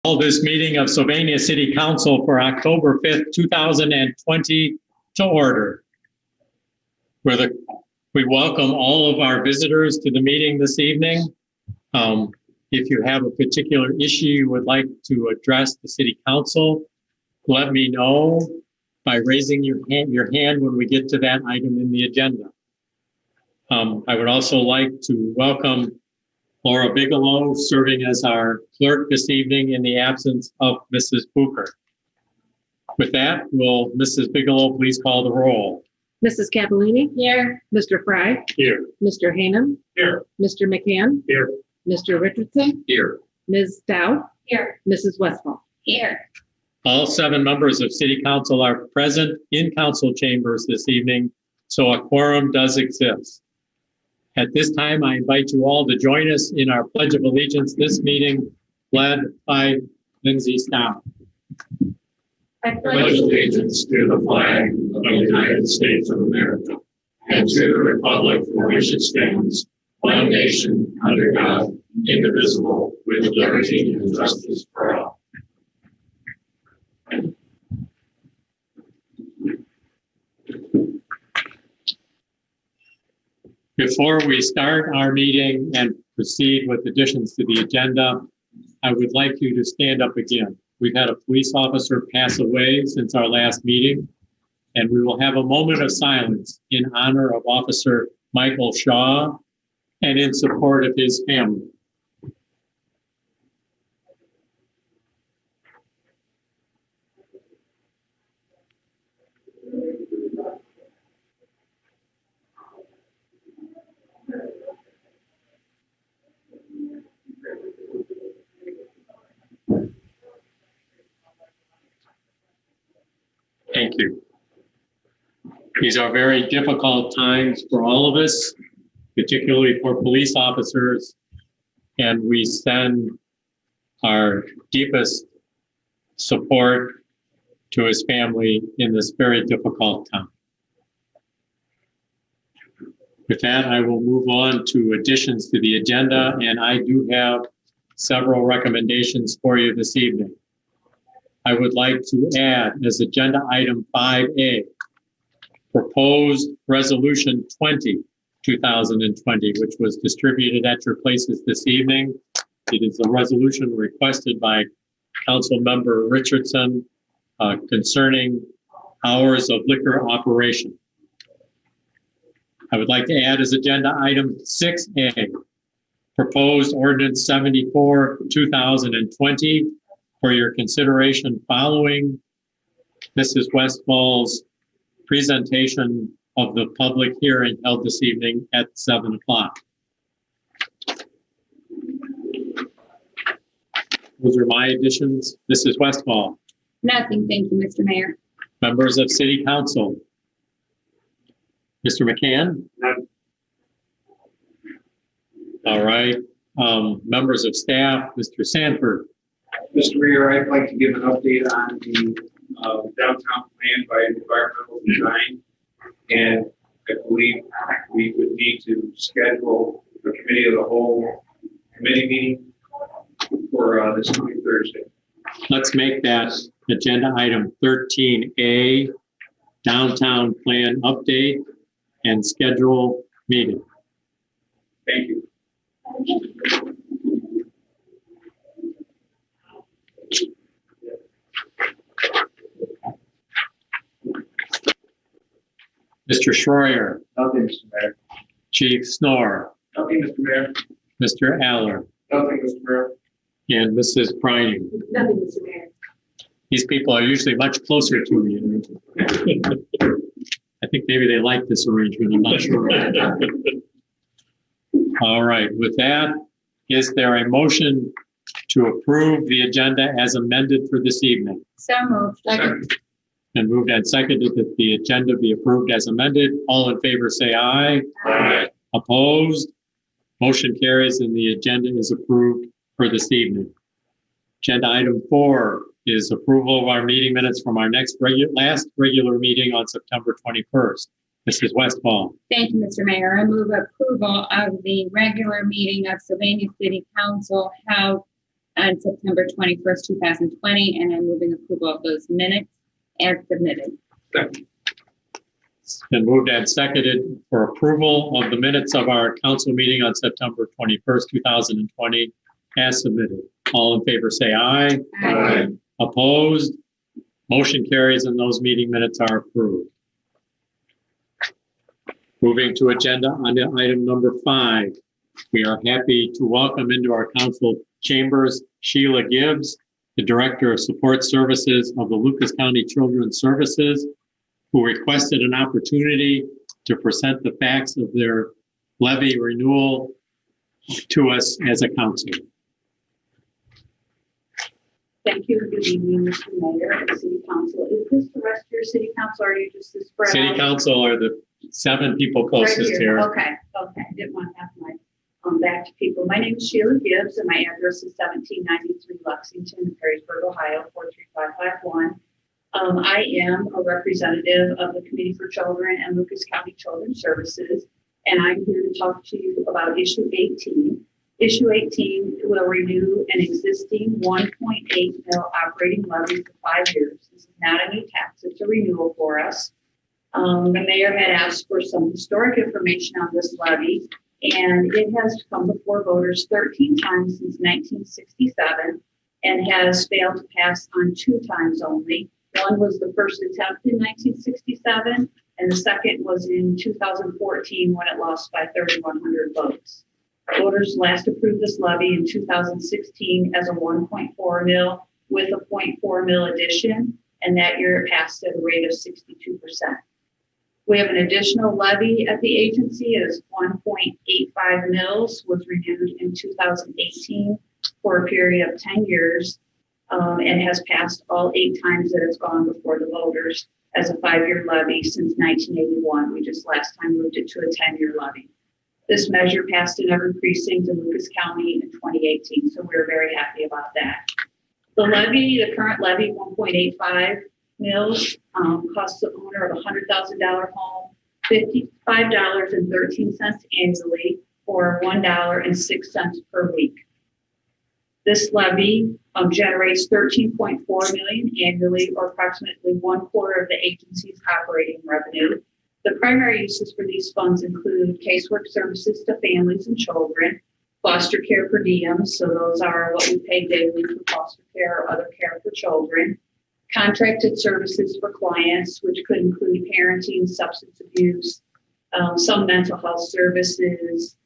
Call this meeting of Sylvania City Council for October 5th, 2020 to order. We welcome all of our visitors to the meeting this evening. If you have a particular issue you would like to address the City Council, let me know by raising your hand when we get to that item in the agenda. I would also like to welcome Laura Bigelow, serving as our clerk this evening in the absence of Mrs. Booker. With that, will Mrs. Bigelow please call the roll? Mrs. Capellini? Here. Mr. Fry? Here. Mr. Hanem? Here. Mr. McCann? Here. Mr. Richardson? Here. Ms. Dow? Here. Mrs. Westphal? Here. All 7 members of City Council are present in council chambers this evening, so a quorum does exist. At this time, I invite you all to join us in our Pledge of Allegiance, this meeting led by Lindsay Stout. I pledge allegiance to the flag of the United States of America and to the republic for which it stands, one nation, under God, indivisible, with liberty and justice for all. Before we start our meeting and proceed with additions to the agenda, I would like you to stand up again. We've had a police officer pass away since our last meeting, and we will have a moment of silence in honor of Officer Michael Shaw and in support of his family. Thank you. These are very difficult times for all of us, particularly for police officers, and we send our deepest support to his family in this very difficult time. With that, I will move on to additions to the agenda, and I do have several recommendations for you this evening. I would like to add as agenda item 5A, proposed resolution 2020, which was distributed at your places this evening. It is a resolution requested by Council Member Richardson concerning hours of liquor operation. I would like to add as agenda item 6A, proposed ordinance 74, 2020, for your consideration following Mrs. Westphal's presentation of the public hearing held this evening at 7 o'clock. Those are my additions. Mrs. Westphal. Nothing, thank you, Mr. Mayor. Members of City Council. Mr. McCann? None. All right. Members of staff, Mr. Sanford. Mr. Mayor, I'd like to give an update on the downtown plan by environmental design. And I believe we would need to schedule a committee of the whole committee meeting for this coming Thursday. Let's make that agenda item 13A, downtown plan update and schedule meeting. Thank you. Mr. Schroyer. Nothing, Mr. Mayor. Chief Snore. Nothing, Mr. Mayor. Mr. Aller. Nothing, Mr. Mayor. And Mrs. Prying. Nothing, Mr. Mayor. These people are usually much closer to me. I think maybe they like this arrangement. I'm not sure. All right. With that, is there a motion to approve the agenda as amended for this evening? So moved. Second. And moved and seconded that the agenda be approved as amended. All in favor say aye. Aye. Opposed? Motion carries and the agenda is approved for this evening. Agenda item 4 is approval of our meeting minutes from our last regular meeting on September 21st. Mrs. Westphal. Thank you, Mr. Mayor. I move approval of the regular meeting of Sylvania City Council held on September 21st, 2020, and I'm moving approval of those minutes as submitted. It's been moved and seconded for approval of the minutes of our council meeting on September 21st, 2020, as submitted. All in favor, say aye. Aye. Opposed? Motion carries and those meeting minutes are approved. Moving to agenda on item number 5. We are happy to welcome into our council chambers Sheila Gibbs, the Director of Support Services of the Lucas County Children's Services, who requested an opportunity to present the facts of their levy renewal to us as a council. Thank you. Good evening, Mr. Mayor and City Council. Is this the rest of your City Council, or are you just the spread City out? Council are the 7 people closest Right here. Okay. I didn't want to have my back to people. My name is Sheila Gibbs, and my address is 1793 Lexington, Perrysburg, Ohio, 43551. I am a representative of the Committee for Children and Lucas County Children's Services, and I'm here to talk to you about Issue 18. Issue 18 will renew an existing 1.8 mil operating levy for 5 years. This is not a new tax, it's a renewal for us. The mayor had asked for some historic information on this levy, and it has come before voters 13 times since 1967 and has failed to pass on 2 times only. One was the first attempt in 1967, and the second was in 2014 when it lost by 3,100 votes. Voters last approved this levy in 2016 as a 1.4 mil with a 0.4 mil addition, and that year it passed at a rate of 62%. We have an additional levy at the agency as 1.85 mils was renewed in 2018 for a period of 10 years and has passed all 8 times that it's gone before the voters as a 5-year levy since 1981. We just last time moved it to a 10-year levy. This measure passed in every precinct in Lucas County in 2018, so we're very happy about that. The current levy, 1.85 mils, costs the owner of a $100,000 home $55.13 annually, or $1.06 per week. This levy generates $13.4 million annually, or approximately 1/4 of the agency's operating revenue. The primary uses for these funds include casework services to families and children, foster care per diem, so those are what we pay daily for foster care or other care for children, contracted services for clients, which could include parenting, substance abuse, some mental health services,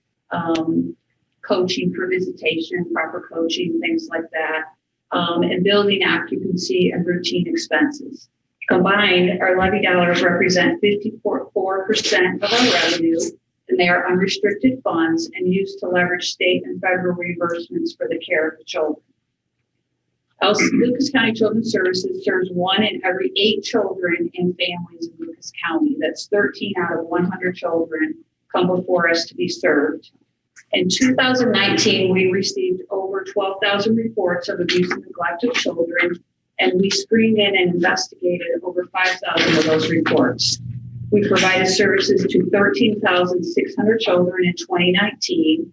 coaching for visitation, proper coaching, things like that, and building occupancy and routine expenses. Combined, our levy dollars represent 54% of our revenue, and they are unrestricted funds and used to leverage state and federal reimbursements for the care of the children. Lucas County Children's Services serves 1 in every 8 children and families in Lucas County. That's 13 out of 100 children come before us to be served. In 2019, we received over 12,000 reports of abuse and neglect of children, and we screened in and investigated over 5,000 of those reports. We provided services to 13,600 children in 2019,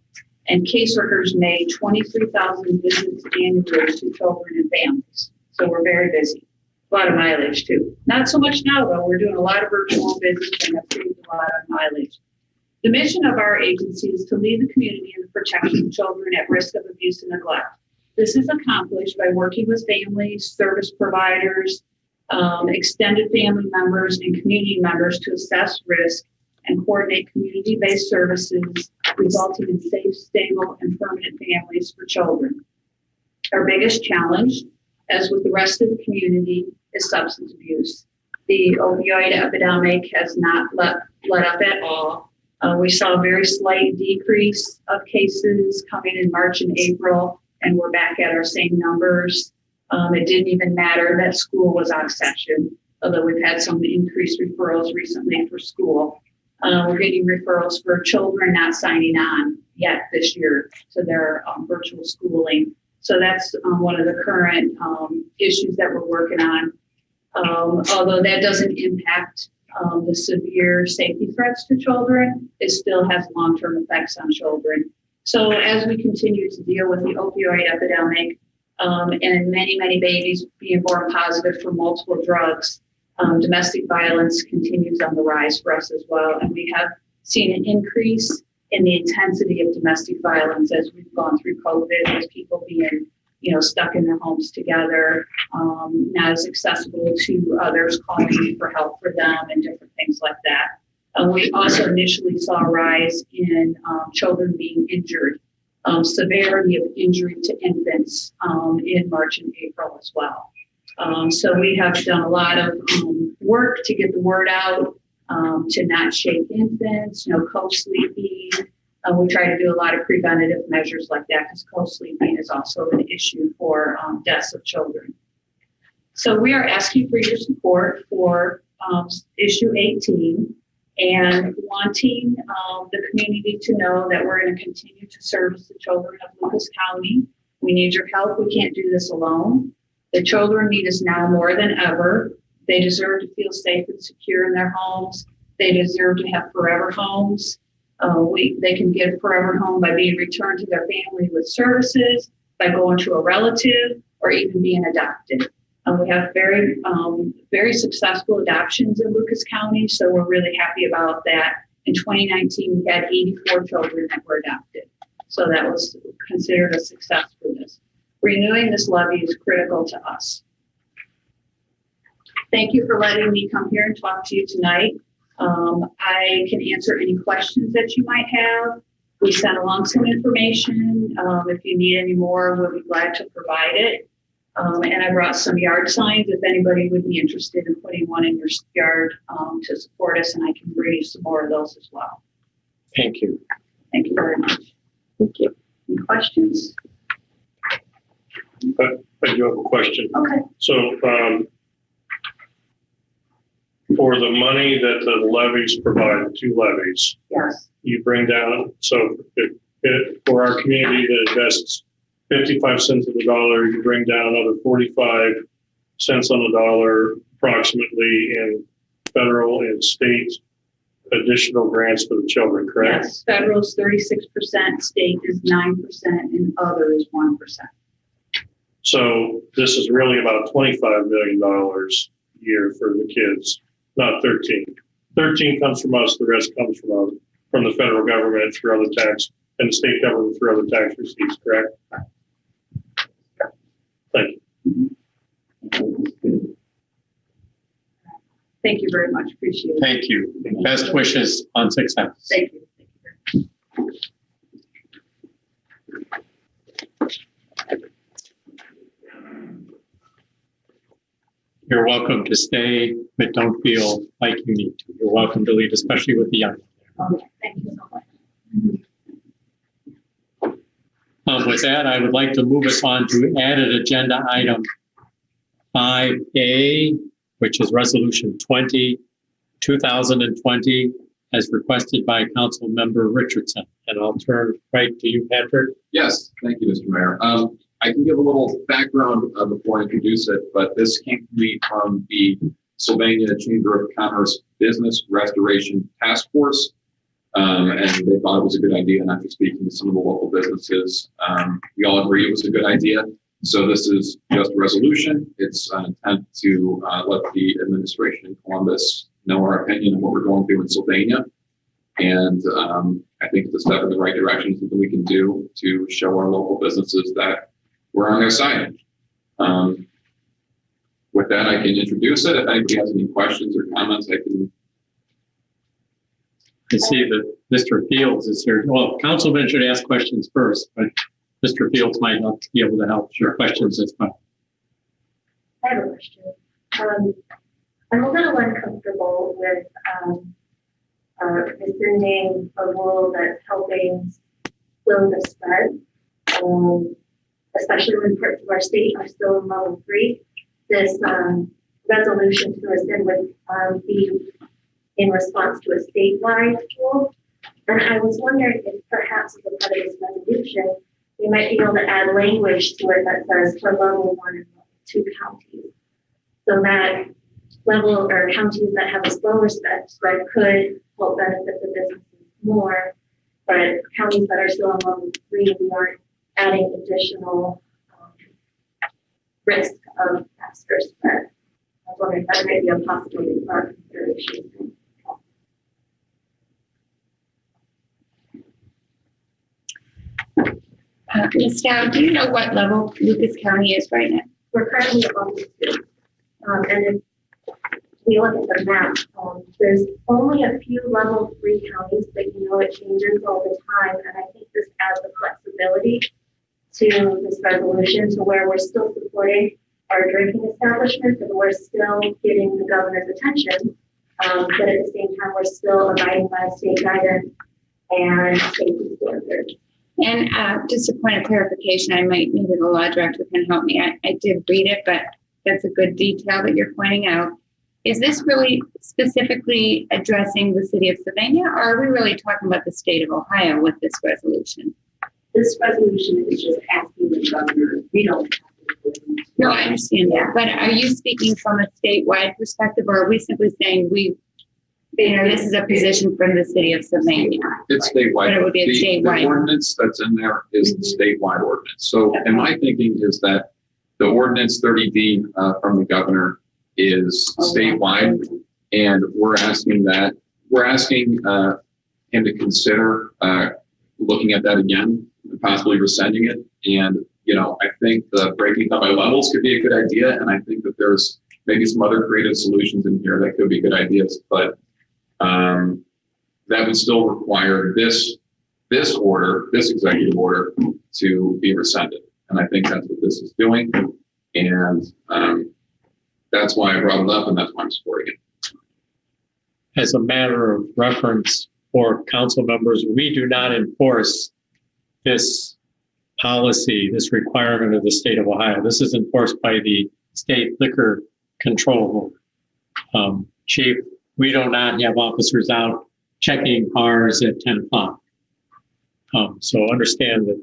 and caseworkers made 23,000 visits annually to children and families. So we're very busy. A lot of mileage too. Not so much now though. We're doing a lot of virtual visits and have saved a lot of mileage. The mission of our agency is to lead the community in the protection of children at risk of abuse and neglect. This is accomplished by working with families, service providers, extended family members, and community members to assess risk and coordinate community-based services, resulting in safe, stable, and permanent families for children. Our biggest challenge, as with the rest of the community, is substance abuse. The opioid epidemic has not let up at all. We saw a very slight decrease of cases coming in March and April, and we're back at our same numbers. It didn't even matter that school was out of session, although we've had some increased referrals recently for school. We're getting referrals for children not signing on yet this year to their virtual schooling. So that's one of the current issues that we're working on. Although that doesn't impact the severe safety threats to children, it still has long-term effects on children. So as we continue to deal with the opioid epidemic, and many babies being born positive for multiple drugs. Domestic violence continues on the rise for us as well. And we have seen an increase in the intensity of domestic violence as we've gone through COVID, with people being, stuck in their homes together, not as accessible to others calling for help for them and different things like that. We also initially saw a rise in children being injured, severity of injury to infants in March and April as well. So we have done a lot of work to get the word out, to not shake infants, co-sleeping. We try to do a lot of preventative measures like that, because co-sleeping is also an issue for deaths of children. So we are asking for your support for issue 18 and wanting the community to know that we're going to continue to service the children of Lucas County. We need your help. We can't do this alone. The children need us now more than ever. They deserve to feel safe and secure in their homes. They deserve to have forever homes. They can get a forever home by being returned to their family with services, by going to a relative, or even being adopted. We have very successful adoptions in Lucas County, so we're really happy about that. In 2019, we had 84 children that were adopted. So that was considered a success for this. Renewing this levy is critical to us. Thank you for letting me come here and talk to you tonight. I can answer any questions that you might have. We sent along some information. If you need any more, we'll be glad to provide it. And I brought some yard signs if anybody would be interested in putting one in your yard to support us, and I can bring you some more of those as well. Thank you. Thank you very much. Thank you. Any questions? But I do have a question. Okay. So for the money that the levies provide, 2 levies, Yes. you bring down, so for our community that invests 55 cents on the dollar, you bring down another 45 cents on the dollar approximately in federal and state additional grants for the children, correct? Yes. Federal is 36%, state is 9%, and other is 1%. So this is really about $25 million a year for the kids, not 13. 13 comes from us, the rest comes from the federal government through other tax, and the state government through other tax receipts, correct? Thank you. Thank you very much. Appreciate it. Thank you. Best wishes on success. Thank you. You're welcome to stay, but don't feel like you need to. You're welcome to leave, especially with the young. Okay. Thank you so much. With that, I would like to move us on to added agenda item 5A, which is Resolution 2020, as requested by Council Member Richardson. And I'll turn right to you, Patrick. Yes, thank you, Mr. Mayor. I can give a little background before I introduce it, but this came to me from the Sylvania Chamber of Commerce Business Restoration Task Force. And they thought it was a good idea, and after speaking to some of the local businesses, we all agree it was a good idea. So this is just a resolution. It's an attempt to let the administration in Columbus know our opinion on what we're going through in Sylvania. And I think it's a step in the right direction, something we can do to show our local businesses that we're on their side. With that, I can introduce it. If anybody has any questions or comments, I can. I see that Mr. Fields is here. Well, Councilman should ask questions first, but Mr. Fields might not be able to help your questions as well. I have a question. I'm a little uncomfortable with rescinding a rule that's helping slow the spread, especially when parts of our state are still in level 3. This resolution to rescind would be in response to a statewide rule. And I was wondering if perhaps as a part of this resolution, we might be able to add language to it that says for level 1 and level 2 counties. So that level or counties that have a slower spread could help benefit the businesses more, but counties that are still on level 3, we aren't adding additional risk of pastors, but I was wondering if that might be a possibility for our consideration. Ms. Dow, do you know what level Lucas County is right now? We're currently at level 2. And if we look at the map, there's only a few level 3 counties, but it changes all the time. And I think this adds the flexibility to this resolution to where we're still supporting our drinking establishments and we're still getting the governor's attention. But at the same time, we're still abiding by state guidance and safety standards. And just a point of clarification, maybe the law director can help me. I did read it, but that's a good detail that you're pointing out. Is this really specifically addressing the city of Sylvania, or are we really talking about the state of Ohio with this resolution? This resolution is just asking the governor, we don't. No, I understand that. But are you speaking from a statewide perspective, or are we simply saying this is a position from the city of Sylvania? It's statewide. But it would be a statewide. The ordinance that's in there is the statewide ordinance. So, and my thinking is that the ordinance 30D from the governor is statewide, and we're asking him to consider looking at that again and possibly rescinding it. And I think the breaking up by levels could be a good idea, and I think that there's maybe some other creative solutions in here that could be good ideas, but that would still require this executive order to be rescinded. And I think that's what this is doing. And that's why I brought it up, and that's why I'm supporting it. As a matter of reference for council members, we do not enforce this policy, this requirement of the state of Ohio. This is enforced by the state liquor control. Chief, we do not have officers out checking cars at 10 o'clock. So understand that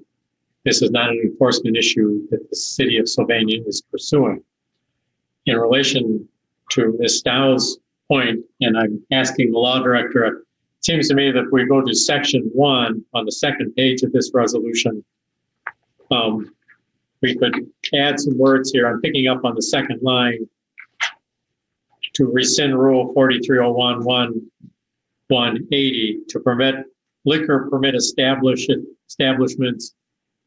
this is not an enforcement issue that the city of Sylvania is pursuing. In relation to Ms. Dow's point, and I'm asking the law director, it seems to me that if we go to section 1 on the second page of this resolution, we could add some words here. I'm picking up on the second line to rescind Rule 4301-180 to permit liquor permit establishments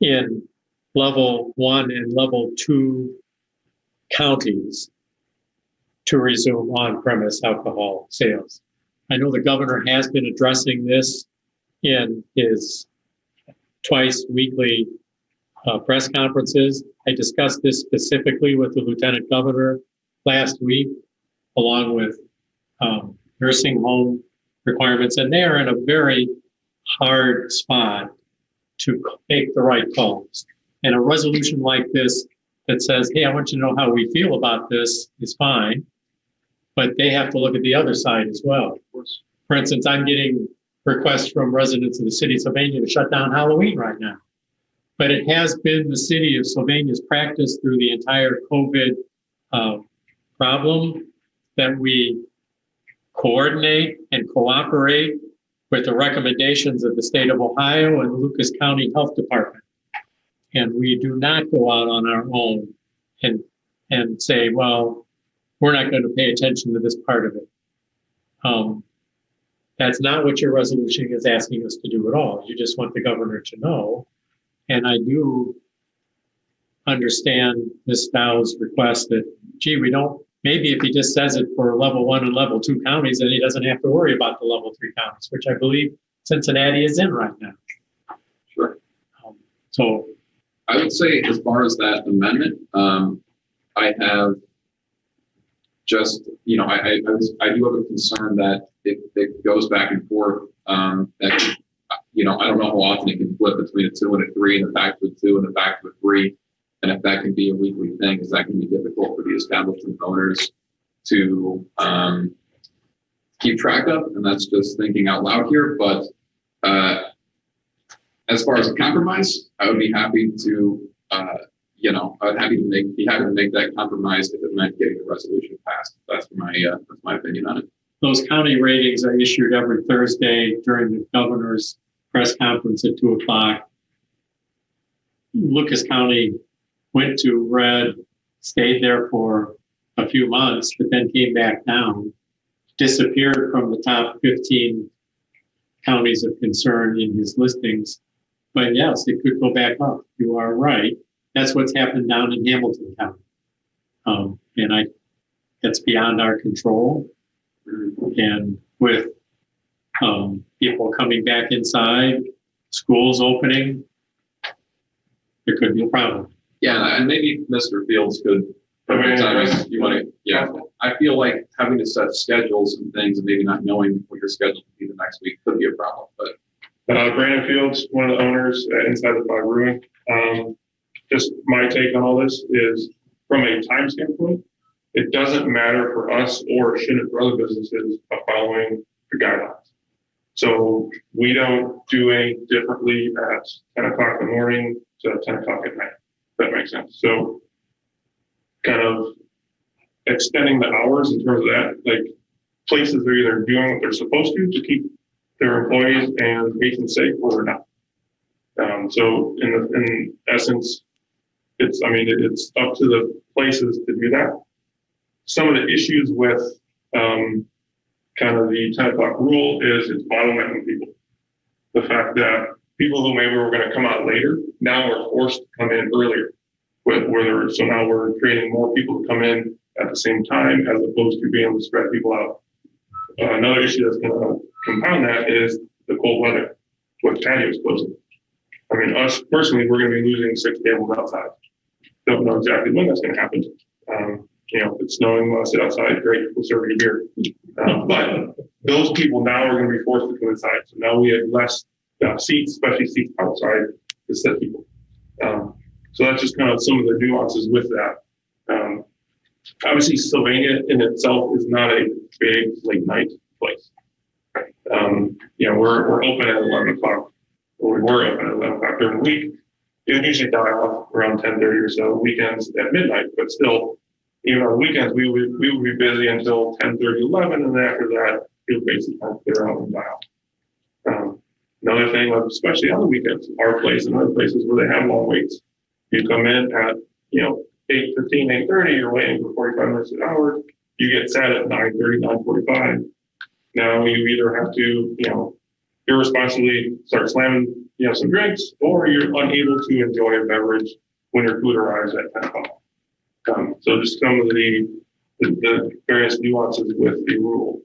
in level 1 and level 2 counties to resume on-premise alcohol sales. I know the governor has been addressing this in his twice weekly press conferences. I discussed this specifically with the lieutenant governor last week, along with nursing home requirements, and they are in a very hard spot to make the right calls. And a resolution like this that says, hey, I want you to know how we feel about this is fine, but they have to look at the other side as well. For instance, I'm getting requests from residents of the city of Sylvania to shut down Halloween right now. But it has been the city of Sylvania's practice through the entire COVID problem that we coordinate and cooperate with the recommendations of the state of Ohio and the Lucas County Health Department. And we do not go out on our own and say, well, we're not going to pay attention to this part of it. That's not what your resolution is asking us to do at all. You just want the governor to know. And I do understand Ms. Dow's request that, gee, maybe if he just says it for level 1 and level 2 counties, then he doesn't have to worry about the level 3 counties, which I believe Cincinnati is in right now. Sure. So I would say, as far as that amendment, I have just, I do have a concern that it goes back and forth. That I don't know how often it can flip between a 2 and a 3, and a back to a 2 and a back to a 3, and if that can be a weekly thing, because that can be difficult for the establishment owners to keep track of, and that's just thinking out loud here. But as far as a compromise, I would be happy to, be happy to make that compromise if it meant getting the resolution passed. That's my opinion on it. those county ratings are issued every Thursday during the governor's press conference at 2:00. Lucas County went to red stayed there for a few months, but then came back down, disappeared from the top 15 counties of concern in his listings. But yes, it could go back up. You are right. That's what's happened down in Hamilton County. That's beyond our control. And with people coming back inside, schools opening, there could be a problem. Yeah, and maybe Mr. Fields could, you want to, yeah. I feel like having to set schedules and things and maybe not knowing what your schedule will be the next week could be a problem, but. Brandon Fields, one of the owners inside the Five Brewing. Just my take on all this is from a time standpoint, it doesn't matter for us or shouldn't for other businesses of following the guidelines. So we don't do any differently at 10 o'clock in the morning to 10 o'clock at night. If that makes sense. So kind of extending the hours in terms of that, like places are either doing what they're supposed to keep their employees and patrons safe, or they're not. So in essence, it's up to the places to do that. Some of the issues with kind of the 10 o'clock rule is it's bottlenecking people. The fact that people who maybe were going to come out later now are forced to come in earlier. So now we're creating more people to come in at the same time as opposed to being able to spread people out. Another issue that's going to compound that is the cold weather with patios closing. I mean, us personally, we're going to be losing 6 tables outside. Don't know exactly when that's going to happen. If it's snowing, we'll sit outside, great, we'll serve you beer. But those people now are going to be forced to come inside. So now we have less seats, especially seats outside to sit people. So that's just kind of some of the nuances with that. Obviously, Sylvania in itself is not a big late night place. We're open at 11 o'clock. Or we were open at 11 o'clock during the week. It would usually die off around 10:30 or so. Weekends at midnight, but still, even on weekends, we would be busy until 10:30, 11, and then after that, it would basically kind of clear out and die off. Another thing, especially on the weekends, our place and other places where they have long waits. You come in at 8:15, 8:30, you're waiting for 45 minutes an hour. You get sat at 9:30, 9:45. Now you either have to, irresponsibly start slamming, some drinks, or you're unable to enjoy a beverage when your food arrives at 10 o'clock. So just some of the various nuances with the rule.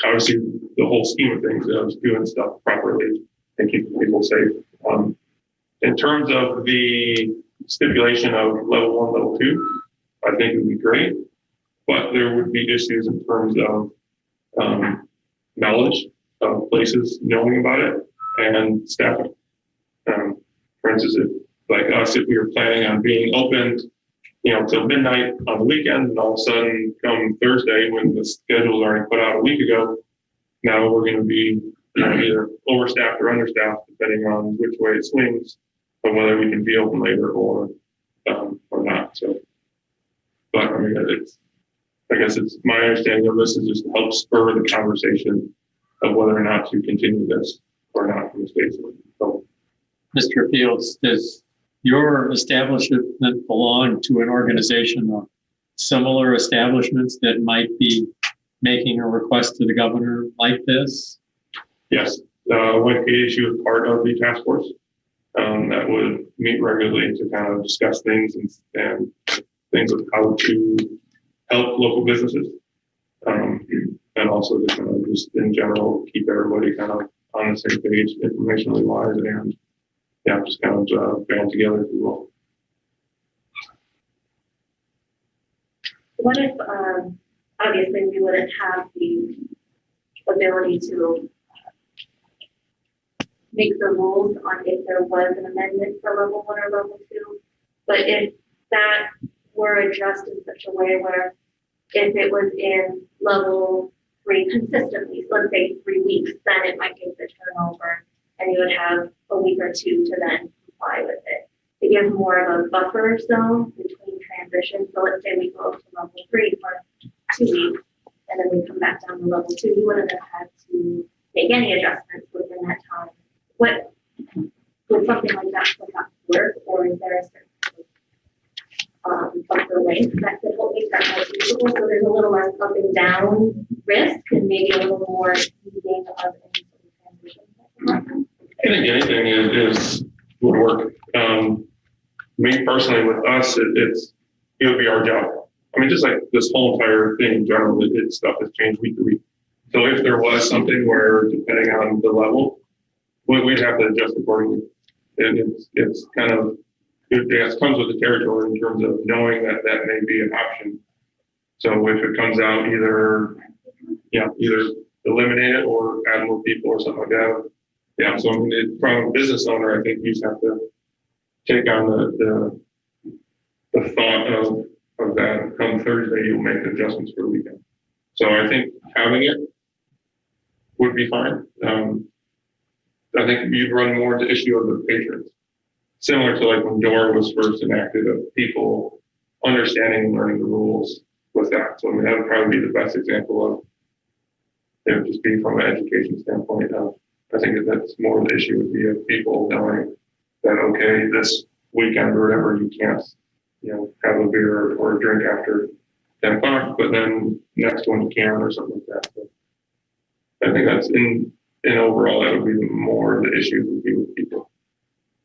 Obviously, the whole scheme of things is doing stuff properly and keeping people safe. In terms of the stipulation of level 1, level 2, I think it would be great, but there would be issues in terms of knowledge of places knowing about it and staffing. For instance, if we were planning on being open, till midnight on the weekend, and all of a sudden come Thursday when the schedule was already put out a week ago, now we're going to be either overstaffed or understaffed, depending on which way it swings, of whether we can be open later or not. So, but I guess it's my understanding of this is just to help spur the conversation of whether or not to continue this or not from the state. So, Mr. Fields, does your establishment belong to an organization of similar establishments that might be making a request to the governor like this? Yes, White issue is part of the task force that would meet regularly to kind of discuss things and things of how to help local businesses, and also to kind of just in general keep everybody kind of on the same page, informationally wise, and just kind of band together, if you will. What if, obviously, we wouldn't have the ability to make the rules on if there was an amendment for level 1 or level 2, but if that were addressed in such a way where if it was in level 3 consistently, let's say 3 weeks, then it might give the turnover and you would have a week or two to then comply with it. To give more of a buffer zone between transitions. So let's say we go up to level 3 for 2 weeks and then we come back down to level 2, you wouldn't have had to make any adjustments within that time. What would something like that work, or is there a certain length that could help make that more feasible, so there's a little less up and down risk and maybe a little more easing of any sort of transition. I think anything is would work. Me personally, with us, it would be our job. I mean, just like this whole entire thing in general, stuff has changed week to week. So if there was something where, depending on the level, we'd have to adjust accordingly. It's kind of, it comes with the territory in terms of knowing that that may be an option. So if it comes out either eliminate it or add more people or something like that. Yeah, so I mean, from a business owner, I think you just have to take on the thought of that. Come Thursday, you'll make the adjustments for the weekend. So I think having it would be fine. I think you'd run more into issue of the patrons, similar to like when DORA was first enacted, of people understanding and learning the rules with that. So I mean, that would probably be the best example of it would just be from an education standpoint. I think that's more of the issue would be of people knowing that, okay, this weekend or whatever, you can't, have a beer or a drink after 10 o'clock, but then next one you can or something like that. So I think that's in overall, that would be more the issue would be with people.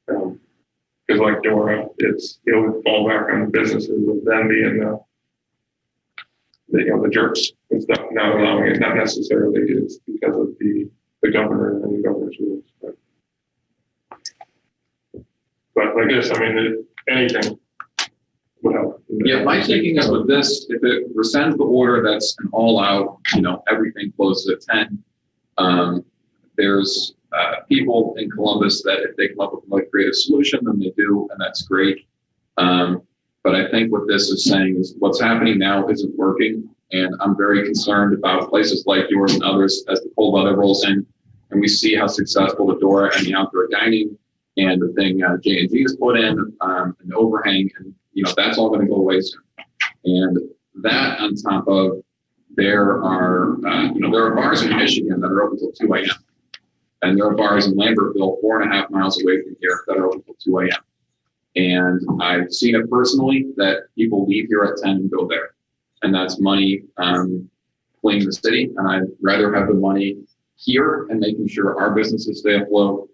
Because like DORA, it would fall back on the businesses of them being the jerks and stuff, not allowing it, not necessarily it's because of the governor and the governor's rules. But like this, I mean, anything would help. Yeah, my thinking is with this, if it rescinds the order, that's an all out, everything closes at 10. There's people in Columbus that if they come up with a really creative solution, then they do, and that's great. But I think what this is saying is what's happening now isn't working. And I'm very concerned about places like yours and others as the cold weather rolls in and we see how successful the DORA and the outdoor dining and the thing J&G has put in, an overhang, and that's all going to go away soon. And that on top of there are bars in Michigan that are open till 2 a.m. And there are bars in Lambertville 4.5 miles away from here that are open till 2 a.m. And I've seen it personally that people leave here at 10 and go there. And that's money fleeing the city. And I'd rather have the money here and making sure our businesses stay afloat.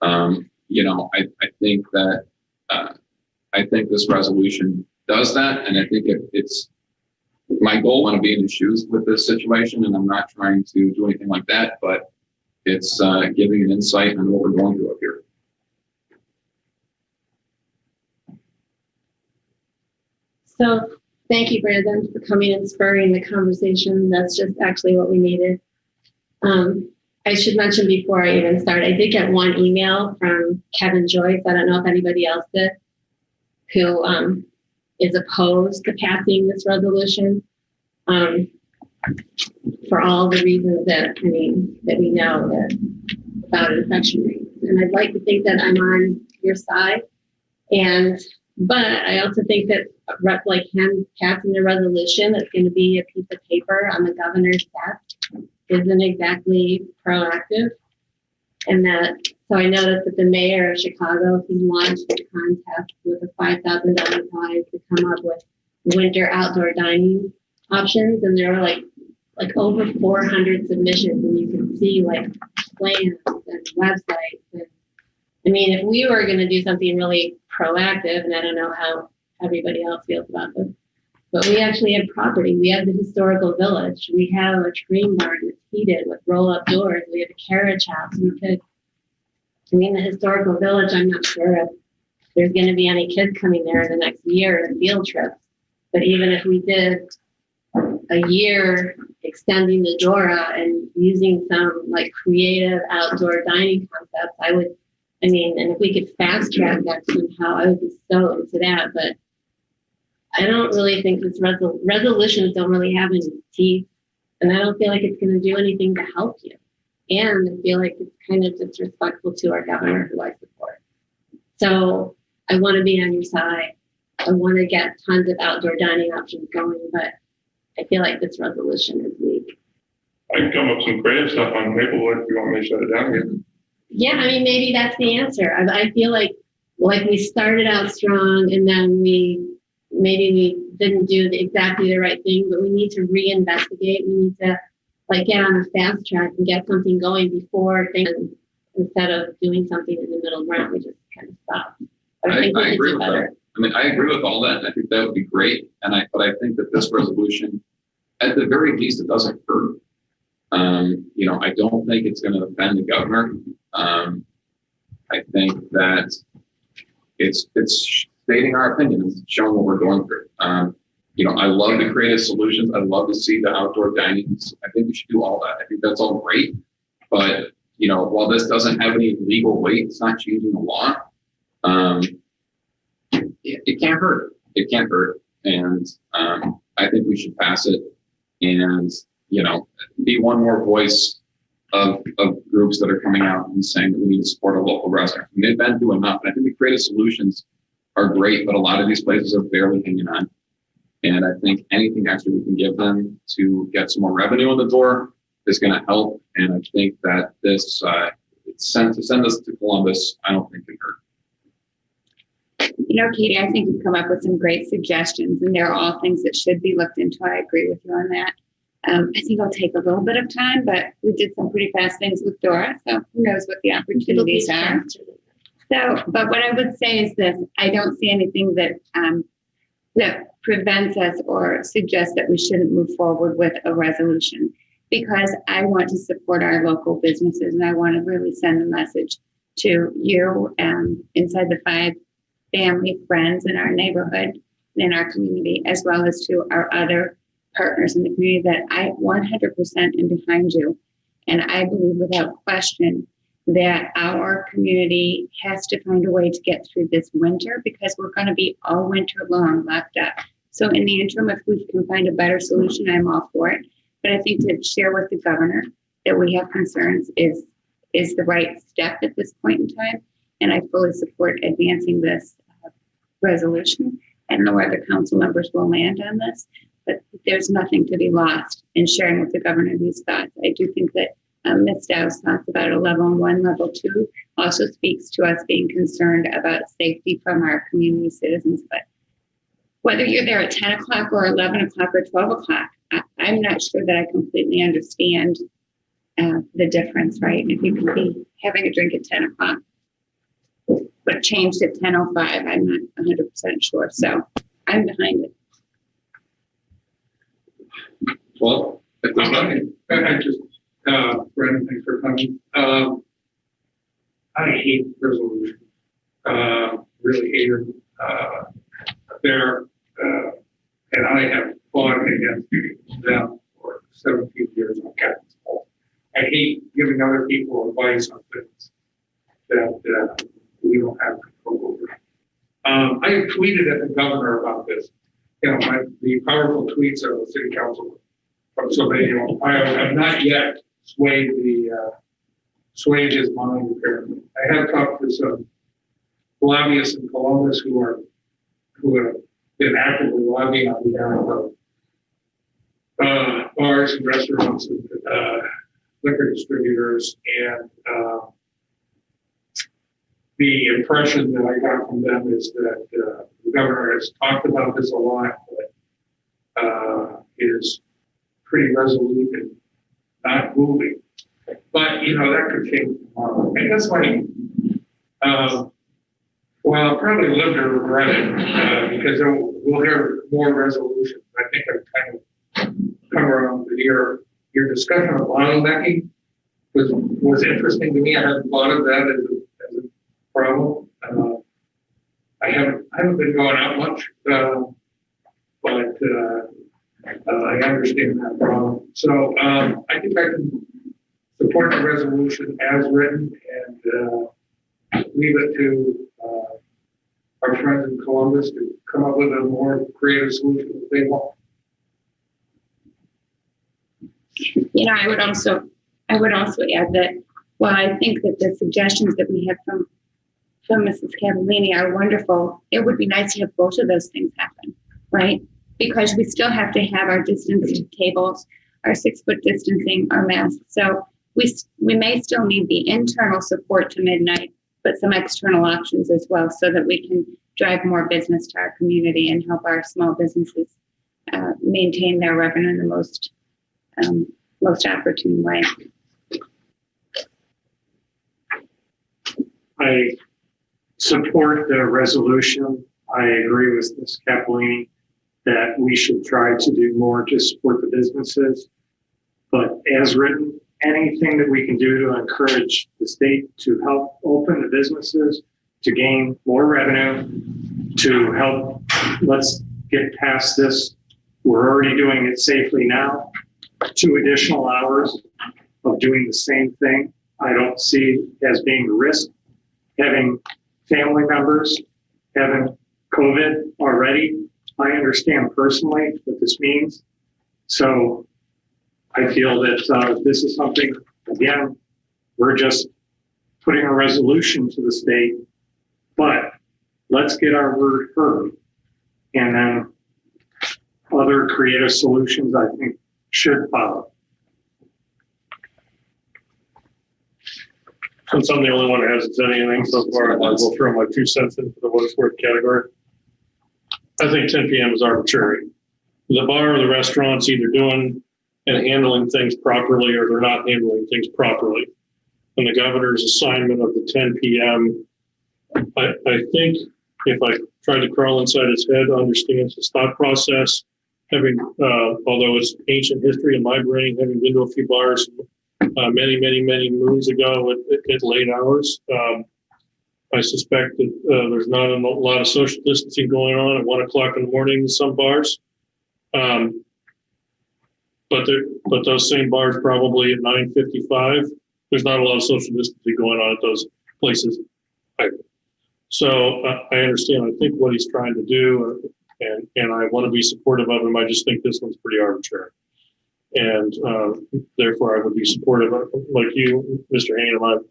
I think this resolution does that. And I think it's my goal when I be in the shoes with this situation. And I'm not trying to do anything like that, but it's giving an insight on what we're going through up here. So thank you, Brandon, for coming and spurring the conversation. That's just actually what we needed. I should mention before I even start, I did get one email from Kevin Joyce. I don't know if anybody else did, who is opposed to passing this resolution for all the reasons that we know that about infection rates. And I'd like to think that I'm on your side. But I also think that like him passing a resolution that's going to be a piece of paper on the governor's desk isn't exactly proactive. And so I noticed that the mayor of Chicago, he launched a contest with a $5,000 prize to come up with winter outdoor dining options. And there were like over 400 submissions, and you can see like plans and websites. And if we were going to do something really proactive, and I don't know how everybody else feels about this, but we actually have property. We have the historical village. We have a train barn that's heated with roll-up doors. We have a carriage house. The historical village, I'm not sure if there's going to be any kids coming there in the next year on field trips. But even if we did a year extending the DORA and using some like creative outdoor dining concepts, and if we could fast track that somehow, I would be so into that. But I don't really think this resolutions don't really have any teeth, and I don't feel like it's going to do anything to help you. And I feel like it's kind of disrespectful to our governor, who I support. So I want to be on your side. I want to get tons of outdoor dining options going, but I feel like this resolution is weak. I can come up with some creative stuff on Maplewood if you want me to shut it down again. Yeah, maybe that's the answer. I feel like we started out strong and then we maybe we didn't do exactly the right thing, but we need to reinvestigate. We need to like get on a fast track and get something going before things, instead of doing something in the middle ground, we just kind of stop. I think we can agree do with better. that. I mean, I agree with all that. I think that would be great. But I think that this resolution, at the very least, it doesn't hurt. I don't think it's going to offend the governor. I think that it's stating our opinion, it's showing what we're going through. I love the creative solutions. I love to see the outdoor dining. I think we should do all that. I think that's all great. But, while this doesn't have any legal weight, it's not changing the law. It can't hurt. It can't hurt. And I think we should pass it and, be one more voice of groups that are coming out and saying that we need to support our local restaurants. And they've been doing enough. And I think the creative solutions are great, but a lot of these places are barely hanging on. And I think anything extra we can give them to get some more revenue in the door is going to help. And I think that this send us to Columbus, I don't think can hurt. Katie, I think you've come up with some great suggestions, and they're all things that should be looked into. I agree with you on that. I think it'll take a little bit of time, but we did some pretty fast things with Dora, so who knows what the opportunities are. So, but what I would say is this: I don't see anything that that prevents us or suggests that we shouldn't move forward with a resolution, because I want to support our local businesses, and I want to really send a message to you inside the 5 family, friends in our neighborhood and in our community, as well as to our other partners in the community, that I 100% am behind you. And I believe without question that our community has to find a way to get through this winter, because we're going to be all winter long locked up. So in the interim, if we can find a better solution, I'm all for it. But I think to share with the governor that we have concerns is the right step at this point in time. And I fully support advancing this resolution. I don't know where the council members will land on this, but there's nothing to be lost in sharing with the governor these thoughts. I do think that Ms. Dow's thoughts about a level 1, level 2 also speaks to us being concerned about safety from our community citizens. But whether you're there at 10 o'clock or 11 o'clock or 12 o'clock, I'm not sure that I completely understand the difference, right? If you could be having a drink at 10 o'clock, but changed at 10:05, I'm not 100% sure. So I'm behind it. Well, I just, Brandon, thanks for coming. I hate resolution. Really hate it. And I have fought against them for 17 years on Captain's Hall. I hate giving other people advice on things that we don't have control over. I have tweeted at the governor about this. The powerful tweets of the city council from Sylvania, Ohio, have not yet swayed his mind, apparently. I have talked to some lobbyists in Columbus who have been actively lobbying on behalf of bars and restaurants and liquor distributors, and the impression that I got from them is that the governor has talked about this a lot, but is pretty resolute and not moving. But, that could change tomorrow. And that's like, well, I'll probably live to regret it because we'll hear more resolutions. I think I've kind of come around to your discussion of bottlenecking was interesting to me. I hadn't thought of that as a problem. I haven't been going out much, but I understand that problem. So I think I can support the resolution as written and leave it to our friends in Columbus to come up with a more creative solution if they want. I would also add that while I think that the suggestions that we have from Mrs. Cavallini are wonderful, it would be nice to have both of those things happen, right? Because we still have to have our distancing tables, our 6-foot distancing, our masks. So we may still need the internal support to midnight, but some external options as well, so that we can drive more business to our community and help our small businesses maintain their revenue in the most opportune way. I support the resolution. I agree with Ms. Capolini that we should try to do more to support the businesses. But as written, anything that we can do to encourage the state to help open the businesses, to gain more revenue, to help, let's get past this. We're already doing it safely now. 2 additional hours of doing the same thing, I don't see as being a risk. Having family members having COVID already, I understand personally what this means. So I feel that this is something, again, we're just putting a resolution to the state, but let's get our word heard. And then other creative solutions, I think, should follow. Since I'm the only one who hasn't said anything so far, I will throw my 2 cents into the what's worth category. I think 10 p.m. is arbitrary. The bar or the restaurant's either doing and handling things properly or they're not handling things properly. And the governor's assignment of the 10 p.m., I think if I tried to crawl inside his head, understands his thought process, having, although it's ancient history in my brain, having been to a few bars many moons ago at late hours, I suspect that there's not a lot of social distancing going on at 1 o'clock in the morning in some bars. But those same bars probably at 9:55, there's not a lot of social distancing going on at those places either. So I understand, I think what he's trying to do, and I want to be supportive of him. I just think this one's pretty arbitrary. And therefore I would be supportive of, like you, Mr. Hanem.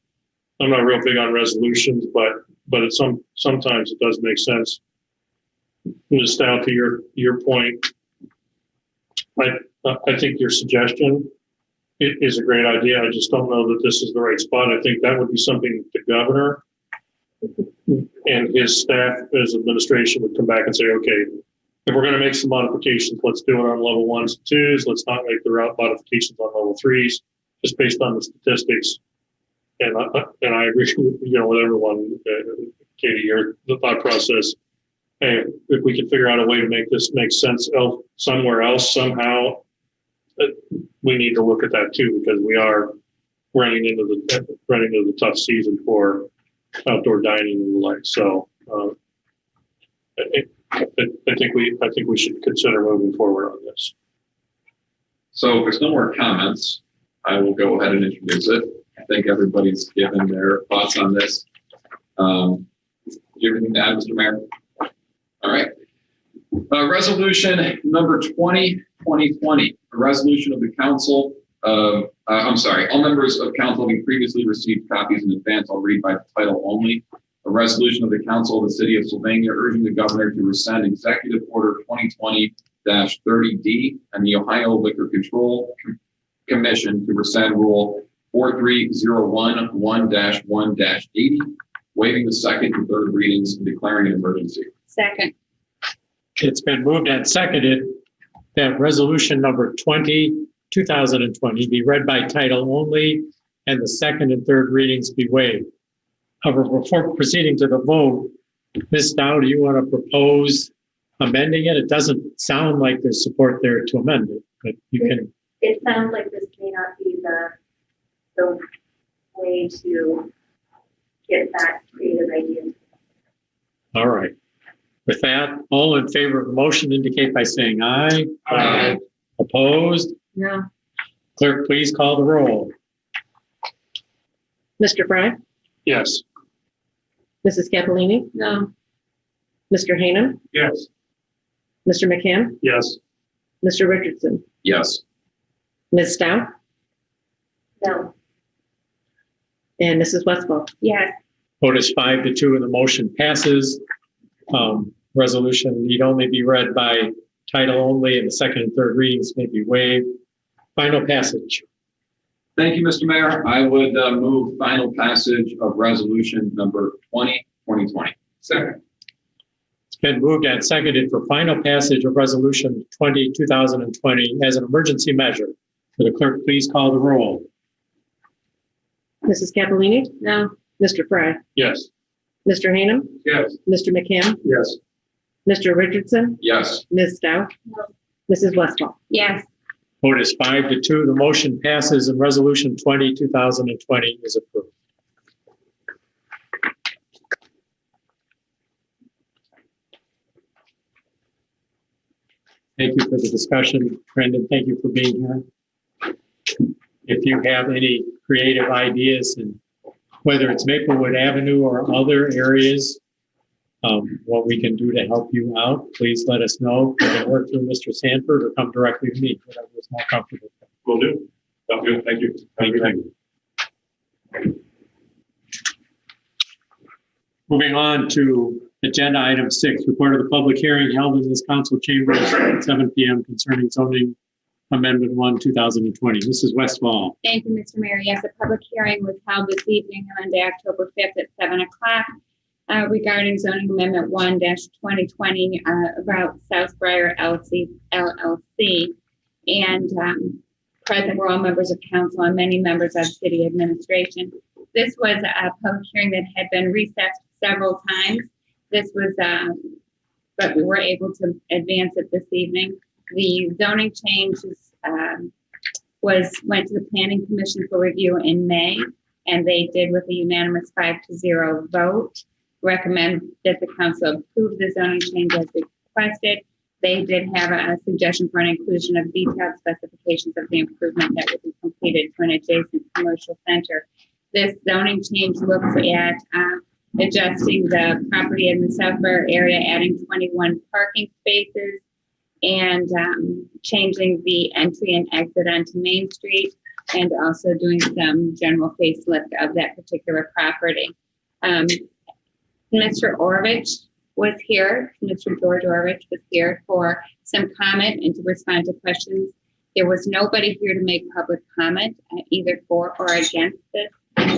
I'm not real big on resolutions, but it's sometimes it does make sense. Ms. Stout, to your point, I think your suggestion is a great idea. I just don't know that this is the right spot. I think that would be something the governor and his staff as administration would come back and say, okay, if we're going to make some modifications, let's do it on level 1s and 2s. Let's not make the route modifications on level 3s, just based on the statistics. And I agree with everyone, Katie, the thought process. Hey, if we can figure out a way to make this make sense somewhere else somehow, we need to look at that too, because we are running into the tough season for outdoor dining and the like. So I think we should consider moving forward on this. So if there's no more comments, I will go ahead and introduce it. I think everybody's given their thoughts on this. Do you have anything to add, Mr. Mayor? All right. Resolution number 2020, a resolution of the council. All members of council having previously received copies in advance, I'll read by title only. A resolution of the council of the city of Sylvania urging the governor to rescind Executive Order 2020-30D and the Ohio Liquor Control Commission to rescind Rule 43011-1-80, waiving the second and third readings and declaring an emergency. Second. It's been moved and seconded that resolution number 2020 be read by title only and the second and third readings be waived. However, before proceeding to the vote, Ms. Dow, do you want to propose amending it? It doesn't sound like there's support there to amend it, but you can. It sounds like this may not be the way to get that creative idea. All right. With that, all in favor of the motion indicate by saying aye. Aye. Opposed? No. Clerk, please call the roll. Mr. Fry, Yes. Mrs. Capolini, No. Mr. Hanem, Yes. Mr. McCann, Yes. Mr. Richardson, Yes. Ms. Stout, No. and Mrs. Westfall. Yes. Vote is 5-2 and the motion passes. Resolution need only be read by title only and the second and third readings may be waived. Final passage. Thank you, Mr. Mayor. I would move final passage of resolution number 2020. Second. It's been moved and seconded for final passage of Resolution 2020 as an emergency measure. Will the clerk please call the roll? Mrs. Capellini? No. Mr. Fry? Yes. Mr. Hanem? Yes. Mr. McCann? Yes. Mr. Richardson? Yes. Ms. Stout? Mrs. Westfall? Yes. Vote is 5-2. The motion passes and Resolution 2020 is approved. Thank you for the discussion. Brendan, thank you for being here. If you have any creative ideas, and whether it's Maplewood Avenue or other areas, what we can do to help you out, please let us know. You can work through Mr. Sanford or come directly to me, whatever is more comfortable. Will do. Sounds good. Thank you. Thank you. Moving on to agenda item 6, report of the public hearing held in this council chambers at 7 p.m. concerning zoning amendment 1, 2020. Mrs. Westfall. Thank you, Mr. Mayor. Yes, a public hearing was held this evening on Monday, October 5th at 7 o'clock regarding zoning amendment 1-2020 about Southbriar LLC. And present were all members of council and many members of city administration. This was a public hearing that had been recessed several times. This was, but we were able to advance it this evening. The zoning changes went to the Planning Commission for review in May, and they did with a unanimous 5-0 vote recommend that the council approve the zoning change as requested. They did have a suggestion for an inclusion of detailed specifications of the improvement that would be completed to an adjacent commercial center. This zoning change looks at adjusting the property in the Southbriar area, adding 21 parking spaces, and changing the entry and exit onto Main Street, and also doing some general facelift of that particular property. Mr. Orvich was here, Mr. George Orvich was here for some comment and to respond to questions. There was nobody here to make public comment, either for or against this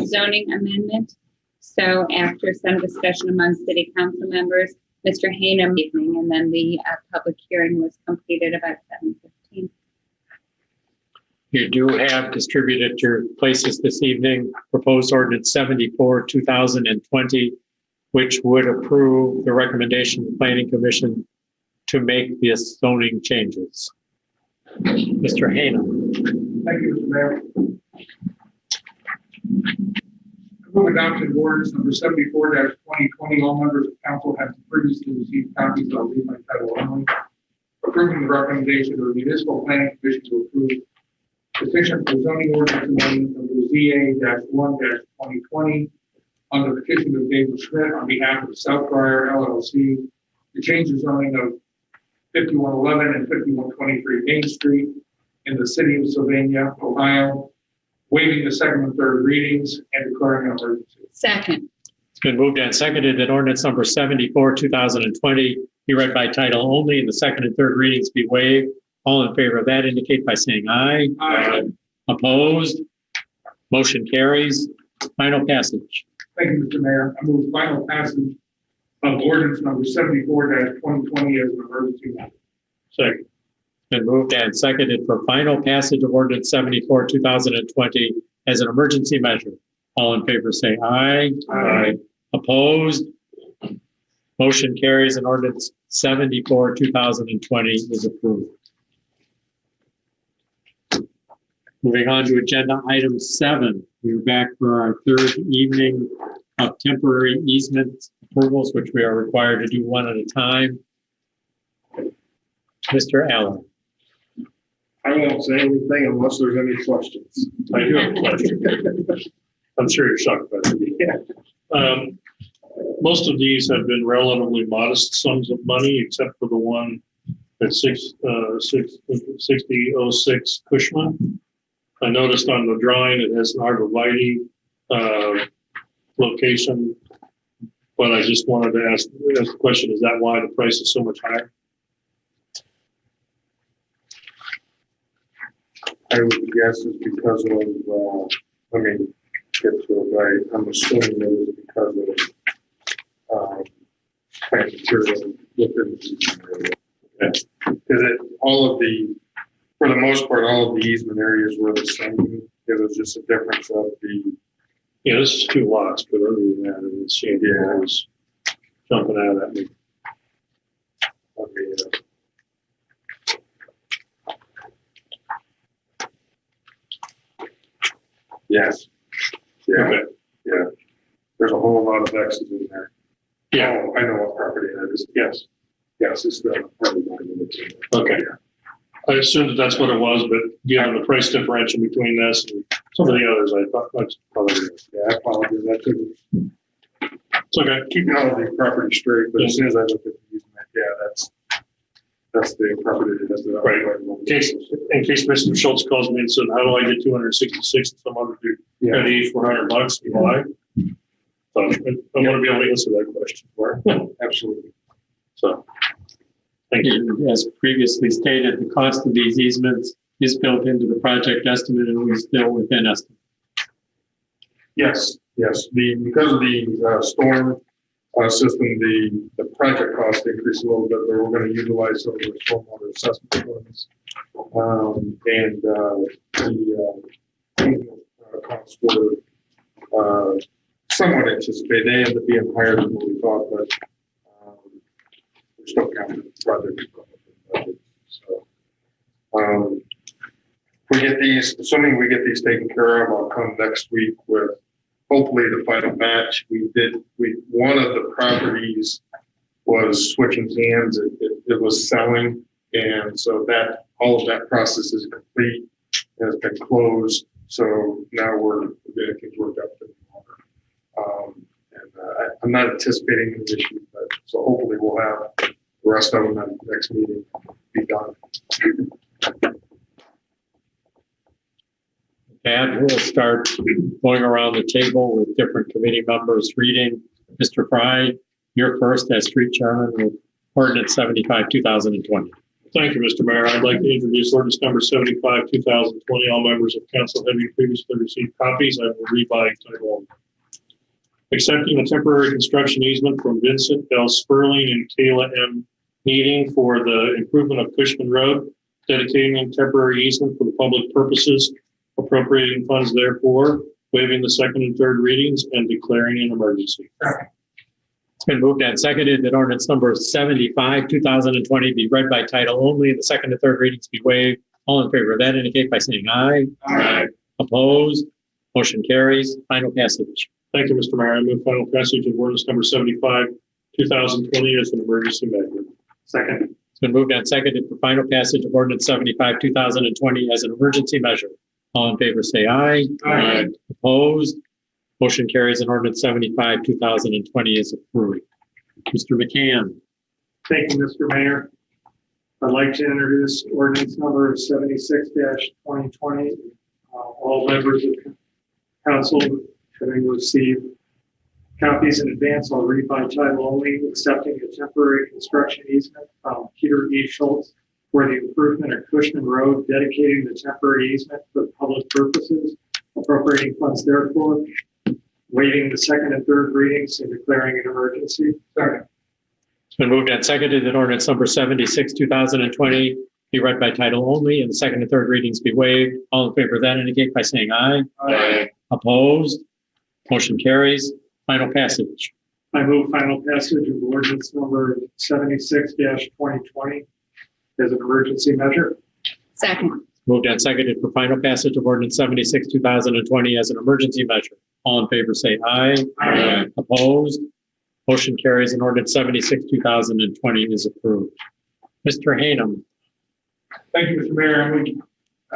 zoning amendment. So after some discussion among city council members, Mr. Hanem evening, and then the public hearing was completed about 7:15. You do have distributed your places this evening, proposed ordinance 74, 2020, which would approve the recommendation of the Planning Commission to make these zoning changes. Mr. Hanem. Thank you, Mr. Mayor. Move adoption of ordinance number 74-2020. All members of council have previously received copies. I'll read my title only. Approving the recommendation of the municipal planning commission to approve petition for zoning ordinance amendment number ZA-1-2020 on the petition of David Schmidt on behalf of Southbriar LLC to change the zoning of 5111 and 5123 Main Street in the city of Sylvania, Ohio, waiving the second and third readings and declaring an emergency. Second. It's been moved and seconded that ordinance number 74, 2020 be read by title only and the second and third readings be waived. All in favor of that indicate by saying aye. Aye. Opposed? Motion carries. Final passage. Thank you, Mr. Mayor. I move final passage of ordinance number 74-2020 as an emergency matter. Second. Been moved and seconded for final passage of ordinance 74, 2020 as an emergency measure. All in favor say aye. Aye. Opposed? Motion carries and ordinance 74, 2020 is approved. Moving on to agenda item 7. We're back for our third evening of temporary easement approvals, which we are required to do one at a time. Mr. Allen. I won't say anything unless there's any questions. I do have a question. I'm sure you're shocked by it. Yeah. Most of these have been relatively modest sums of money, except for the one at 6006 Cushman. I noticed on the drawing it has an arborvitae location, but I just wanted to ask the question: is that why the price is so much higher? I would guess it's because of, I'm assuming it is because of plant material within the easement area. Because for the most part, all of the easement areas were the same. It was just a difference of the. Yeah, this is 2 lots, but other than that, it seemed it was jumping out at me. Yes. Yeah. Okay. Yeah. There's a whole lot of X's in there. Yeah. Oh, I know what property that is. Yes. Yes, it's the property line. Okay. I assumed that that's what it was, but given the price differential between this and some of the others, I thought that's probably it. Yeah, I apologize. That took It's okay. keeping all the property straight, but as soon as I looked at the easement, that's the property that has the. Right. In case Mr. Schultz calls me and said, how do I get 266 and some other dude Yeah. at $8,400? Why? So I want to be able to answer that question for him. Absolutely. So, thank you. As previously stated, the cost of these easements is built into the project estimate and we're still within estimate. Yes, because of the storm system, the project cost increased a little bit, but we're going to utilize some of the stormwater assessment funds. And the costs were somewhat anticipated. They ended up being higher than what we thought, but we're still counting the project. So we get these, assuming we get these taken care of, I'll come next week with hopefully the final match. One of the properties was switching hands. It was selling. And so all of that process is complete and has been closed. So now we're getting things worked out. I'm not anticipating any issues, but so hopefully we'll have the rest of them at the next meeting be done. And we'll start going around the table with different committee members reading. Mr. Fry, you're first as street chairman with ordinance 75, 2020. Thank you, Mr. Mayor. I'd like to introduce ordinance number 75, 2020. All members of council having previously received copies, I will read by title only. Accepting a temporary construction easement from Vincent L. Sperling and Kayla M. Needing for the improvement of Cushman Road, dedicating a temporary easement for the public purposes, appropriating funds therefore, waiving the second and third readings, and declaring an emergency. It's been moved and seconded that ordinance number 75, 2020 be read by title only and the second and third readings be waived. All in favor of that indicate by saying aye. Aye. Opposed? Motion carries. Final passage. Thank you, Mr. Mayor. I move final passage of ordinance number 75, 2020 as an emergency measure. Second. It's been moved and seconded for final passage of ordinance 75, 2020 as an emergency measure. All in favor say aye. Aye. Opposed? Motion carries and ordinance 75, 2020 is approved. Mr. McCann. Thank you, Mr. Mayor. I'd like to introduce ordinance number 76-2020. All members of council having received copies in advance, I'll read by title only, accepting a temporary construction easement from Peter E. Schultz for the improvement of Cushman Road, dedicating the temporary easement for public purposes, appropriating funds therefore, waiving the second and third readings and declaring an emergency. Second. It's been moved and seconded that ordinance number 76, 2020 be read by title only and the second and third readings be waived. All in favor of that indicate by saying aye. Aye. Opposed? Motion carries. Final passage. I move final passage of ordinance number 76-2020 as an emergency measure. Second. Moved and seconded for final passage of ordinance 76, 2020 as an emergency measure. All in favor say aye. Aye. Opposed? Motion carries and ordinance 76, 2020 is approved. Mr. Hanum. Thank you, Mr. Mayor. I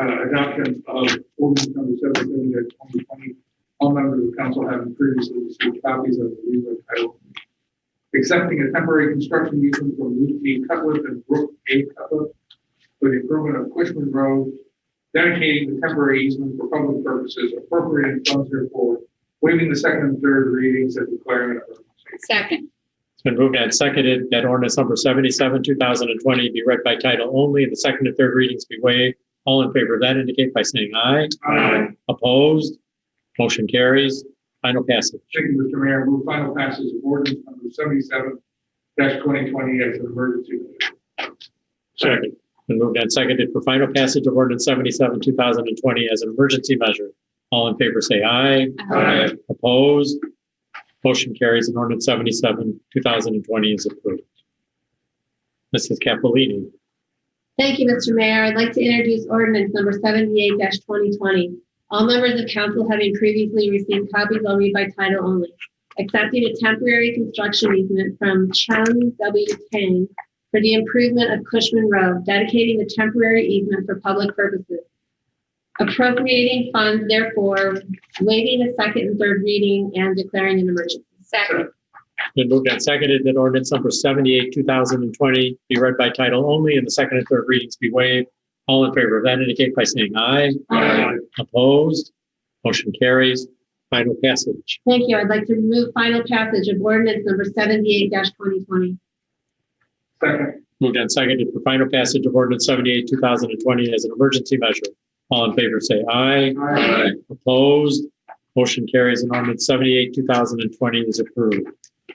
move adoption of ordinance number 77-2020. All members of the council have previously received copies of the legal title. Accepting a temporary construction easement from Luke D. Cutler and Brooke A. Cutler for the improvement of Cushman Road, dedicating the temporary easement for public purposes, appropriating funds therefore, waiving the second and third readings and declaring an emergency. Second. It's been moved and seconded that ordinance number 77, 2020 be read by title only and the second and third readings be waived. All in favor of that indicate by saying aye. Aye. Opposed? Motion carries. Final passage. Thank you, Mr. Mayor. Move final passage of ordinance number 2020 as an emergency. Second. Been moved and seconded for final passage of ordinance 77, 2020 as an emergency measure. All in favor say aye. Aye. Opposed? Motion carries and ordinance 77, 2020 is approved. Mrs. Capolini. Thank you, Mr. Mayor. I'd like to introduce ordinance number 78-2020. All members of council having previously received copies, I'll read by title only. Accepting a temporary construction easement from Chung W. Kang for the improvement of Cushman Road, dedicating the temporary easement for public purposes. Appropriating funds, therefore, waiving the second and third reading and declaring an emergency. Second. Been moved and seconded that ordinance number 78, 2020 be read by title only and the second and third readings be waived. All in favor of that indicate by saying aye. Aye. Opposed? Motion carries. Final passage. Thank you. I'd like to move final passage of ordinance number 78-2020. Second. Moved and seconded for final passage of ordinance 78, 2020 as an emergency measure. All in favor say aye. Aye. Opposed? Motion carries and ordinance 78, 2020 is approved.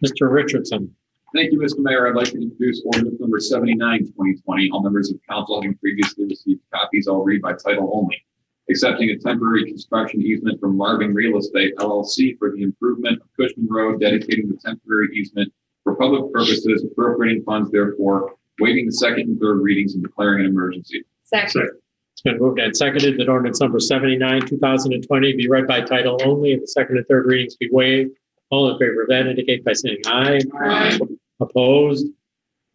Mr. Richardson. Thank you, Mr. Mayor. I'd like to introduce ordinance number 79, 2020. All members of council having previously received copies, I'll read by title only. Accepting a temporary construction easement from Marvin Real Estate LLC for the improvement of Cushman Road, dedicating the temporary easement for public purposes, appropriating funds, therefore, waiving the second and third readings and declaring an emergency. Second. It's been moved and seconded that ordinance number 79, 2020 be read by title only and the second and third readings be waived. All in favor of that indicate by saying aye. Aye. Opposed?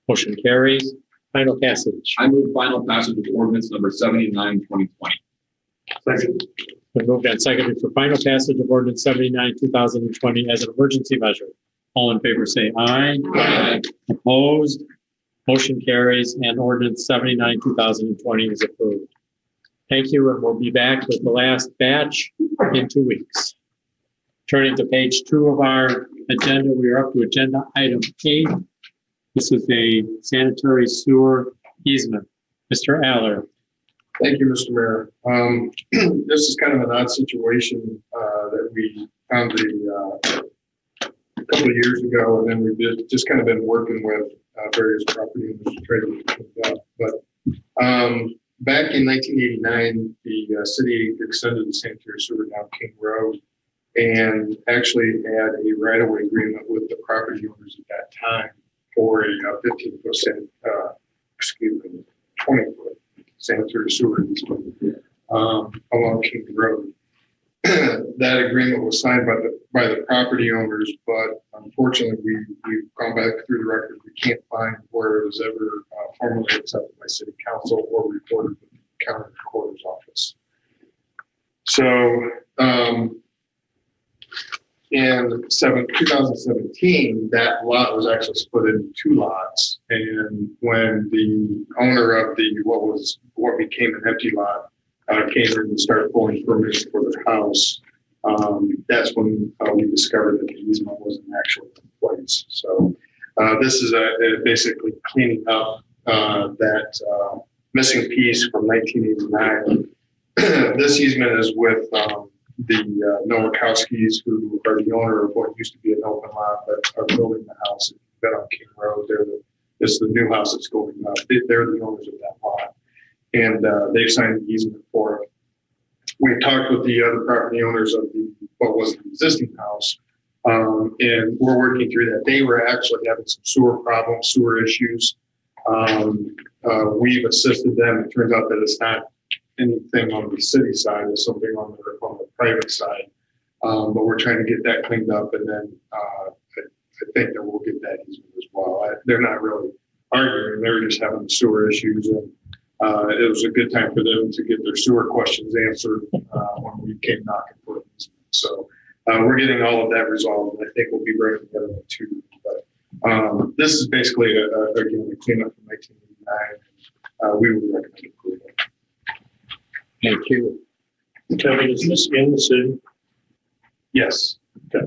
Motion carries. Final passage. I move final passage of ordinance number 79, 2020. Second. Been moved and seconded for final passage of ordinance 79, 2020 as an emergency measure. All in favor say aye. Aye. Opposed? Motion carries and ordinance 79, 2020 is approved. Thank you, and we'll be back with the last batch in 2 weeks. Turning to page 2 of our agenda, we are up to agenda item 8. This is a sanitary sewer easement. Mr. Aller. Thank you, Mr. Mayor. This is kind of an odd situation that we found a couple of years ago, and then we did just kind of been working with various property owners to try to get it cleaned up. But back in 1989, the city extended the sanitary sewer down King Road and actually had a right-of-way agreement with the property owners at that time for a 15%, 20-foot sanitary sewer easement along King Road. That agreement was signed by the property owners, but unfortunately, we've gone back through the record. We can't find where it was ever formally accepted by City Council or reported with the County Recorder's Office. So, in 2017, that lot was actually split into 2 lots. And when the owner of what became an empty lot came in and started pulling permits for their house, that's when we discovered that the easement wasn't actually in place. So this is basically cleaning up that missing piece from 1989. This easement is with the Nowakowskis, who are the owner of what used to be an open lot, but are building the house on King Road. This is the new house that's going up. They're the owners of that lot, and they've signed the easement for it. We talked with the other property owners of what was the existing house, and we're working through that. They were actually having some sewer problems, sewer issues. We've assisted them. It turns out that it's not anything on the city side, it's something on the private side. But we're trying to get that cleaned up, and then I think that we'll get that easement as well. They're not really arguing, they're just having sewer issues, and it was a good time for them to get their sewer questions answered when we came knocking for an easement. So we're getting all of that resolved, and I think we'll be bringing together the 2. But this is basically, again, a cleanup from 1989. We would recommend approval. Thank you. Kevin, is this in the city? Yes. Okay.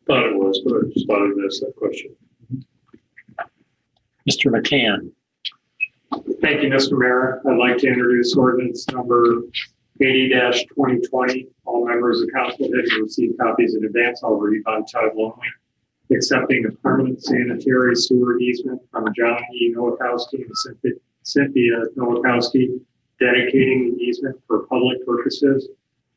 Thought it was, but I just thought I'd ask that question. Mr. McCann. Thank you, Mr. Mayor. I'd like to introduce ordinance number 80-2020. All members of council have received copies in advance. I'll read by title only. accepting a permanent sanitary sewer easement from John E. Nowakowski and Cynthia Nowakowski, dedicating the easement for public purposes,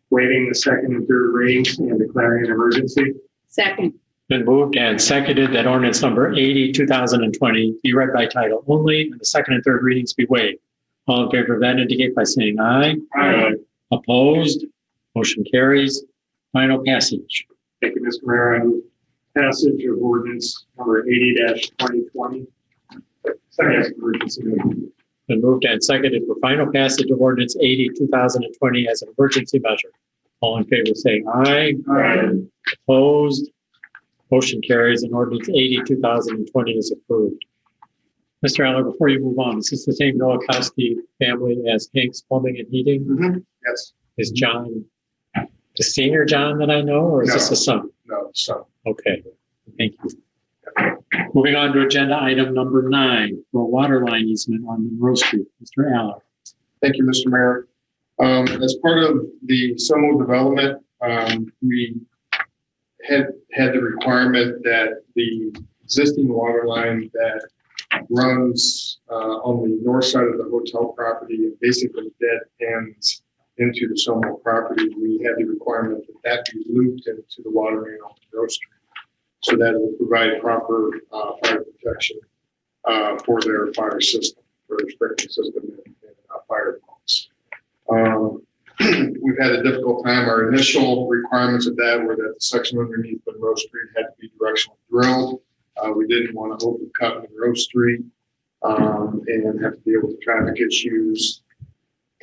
waiving the second and third readings, and declaring an emergency. Second. Been moved and seconded that ordinance number 80, 2020 be read by title only and the second and third readings be waived. All in favor of that indicate by saying aye. Aye. Opposed? Motion carries. Final passage. Thank you, Mr. Mayor. I move passage of ordinance number 80-2020. Second emergency. Been moved and seconded for final passage of ordinance 80, 2020 as an emergency measure. All in favor saying aye. Aye. Opposed? Motion carries and ordinance 80, 2020 is approved. Mr. Aller, before you move on, is this the same Nowakowski family as Hank's Plumbing and Heating? Yes. Is John the senior John that I know, or is this the son? No, so. Okay, thank you. Moving on to agenda item number 9 for a water line easement on Monroe Street. Mr. Aller. Thank you, Mr. Mayor. As part of the SOMO development, we had the requirement that the existing water line that runs on the north side of the hotel property and basically dead ends into the SOMO property, we had the requirement that that be looped into the water main on Monroe Street so that it would provide proper fire protection for their fire system, for their sprinkler system and fire pumps. We've had a difficult time. Our initial requirements of that were that the section underneath Monroe Street had to be directionally drilled. We didn't want to open cut Monroe Street and have to deal with the traffic issues,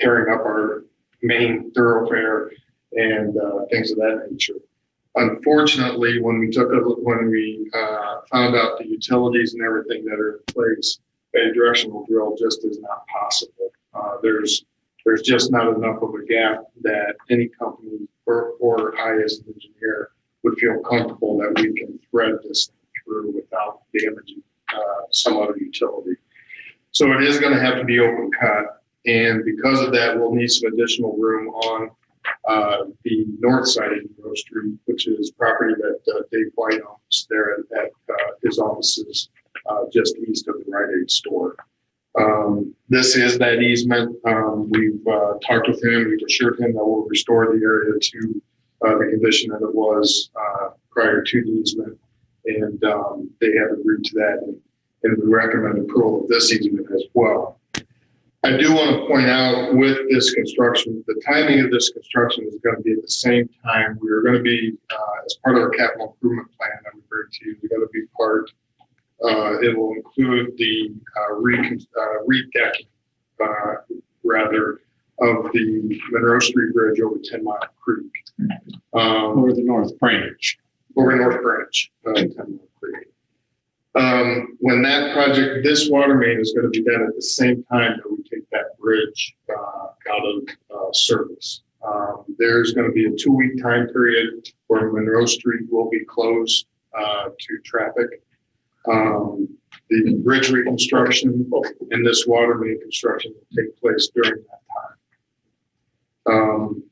tearing up our main thoroughfare and things of that nature. Unfortunately, when we found out the utilities and everything that are in place, a directional drill just is not possible. There's just not enough of a gap that any company or I as an engineer would feel comfortable that we can thread this thing through without damaging some other utility. So it is going to have to be open cut. And because of that, we'll need some additional room on the north side of Monroe Street, which is property that Dave White owns there at his offices just east of the Rite Aid store. This is that easement. We've talked with him. We've assured him that we'll restore the area to the condition that it was prior to the easement. And they have agreed to that. And we recommend approval of this easement as well. I do want to point out with this construction, the timing of this construction is going to be at the same time. We are going to be, as part of our capital improvement plan that we bring to you, we're going to be part. It will include the redecking, rather, of the Monroe Street Bridge over 10 Mile Creek. Over the North Branch. Over North Branch, 10 Mile Creek. When that project, this water main is going to be done at the same time that we take that bridge out of service. There's going to be a 2-week time period where Monroe Street will be closed to traffic. The bridge reconstruction and this water main construction will take place during that time.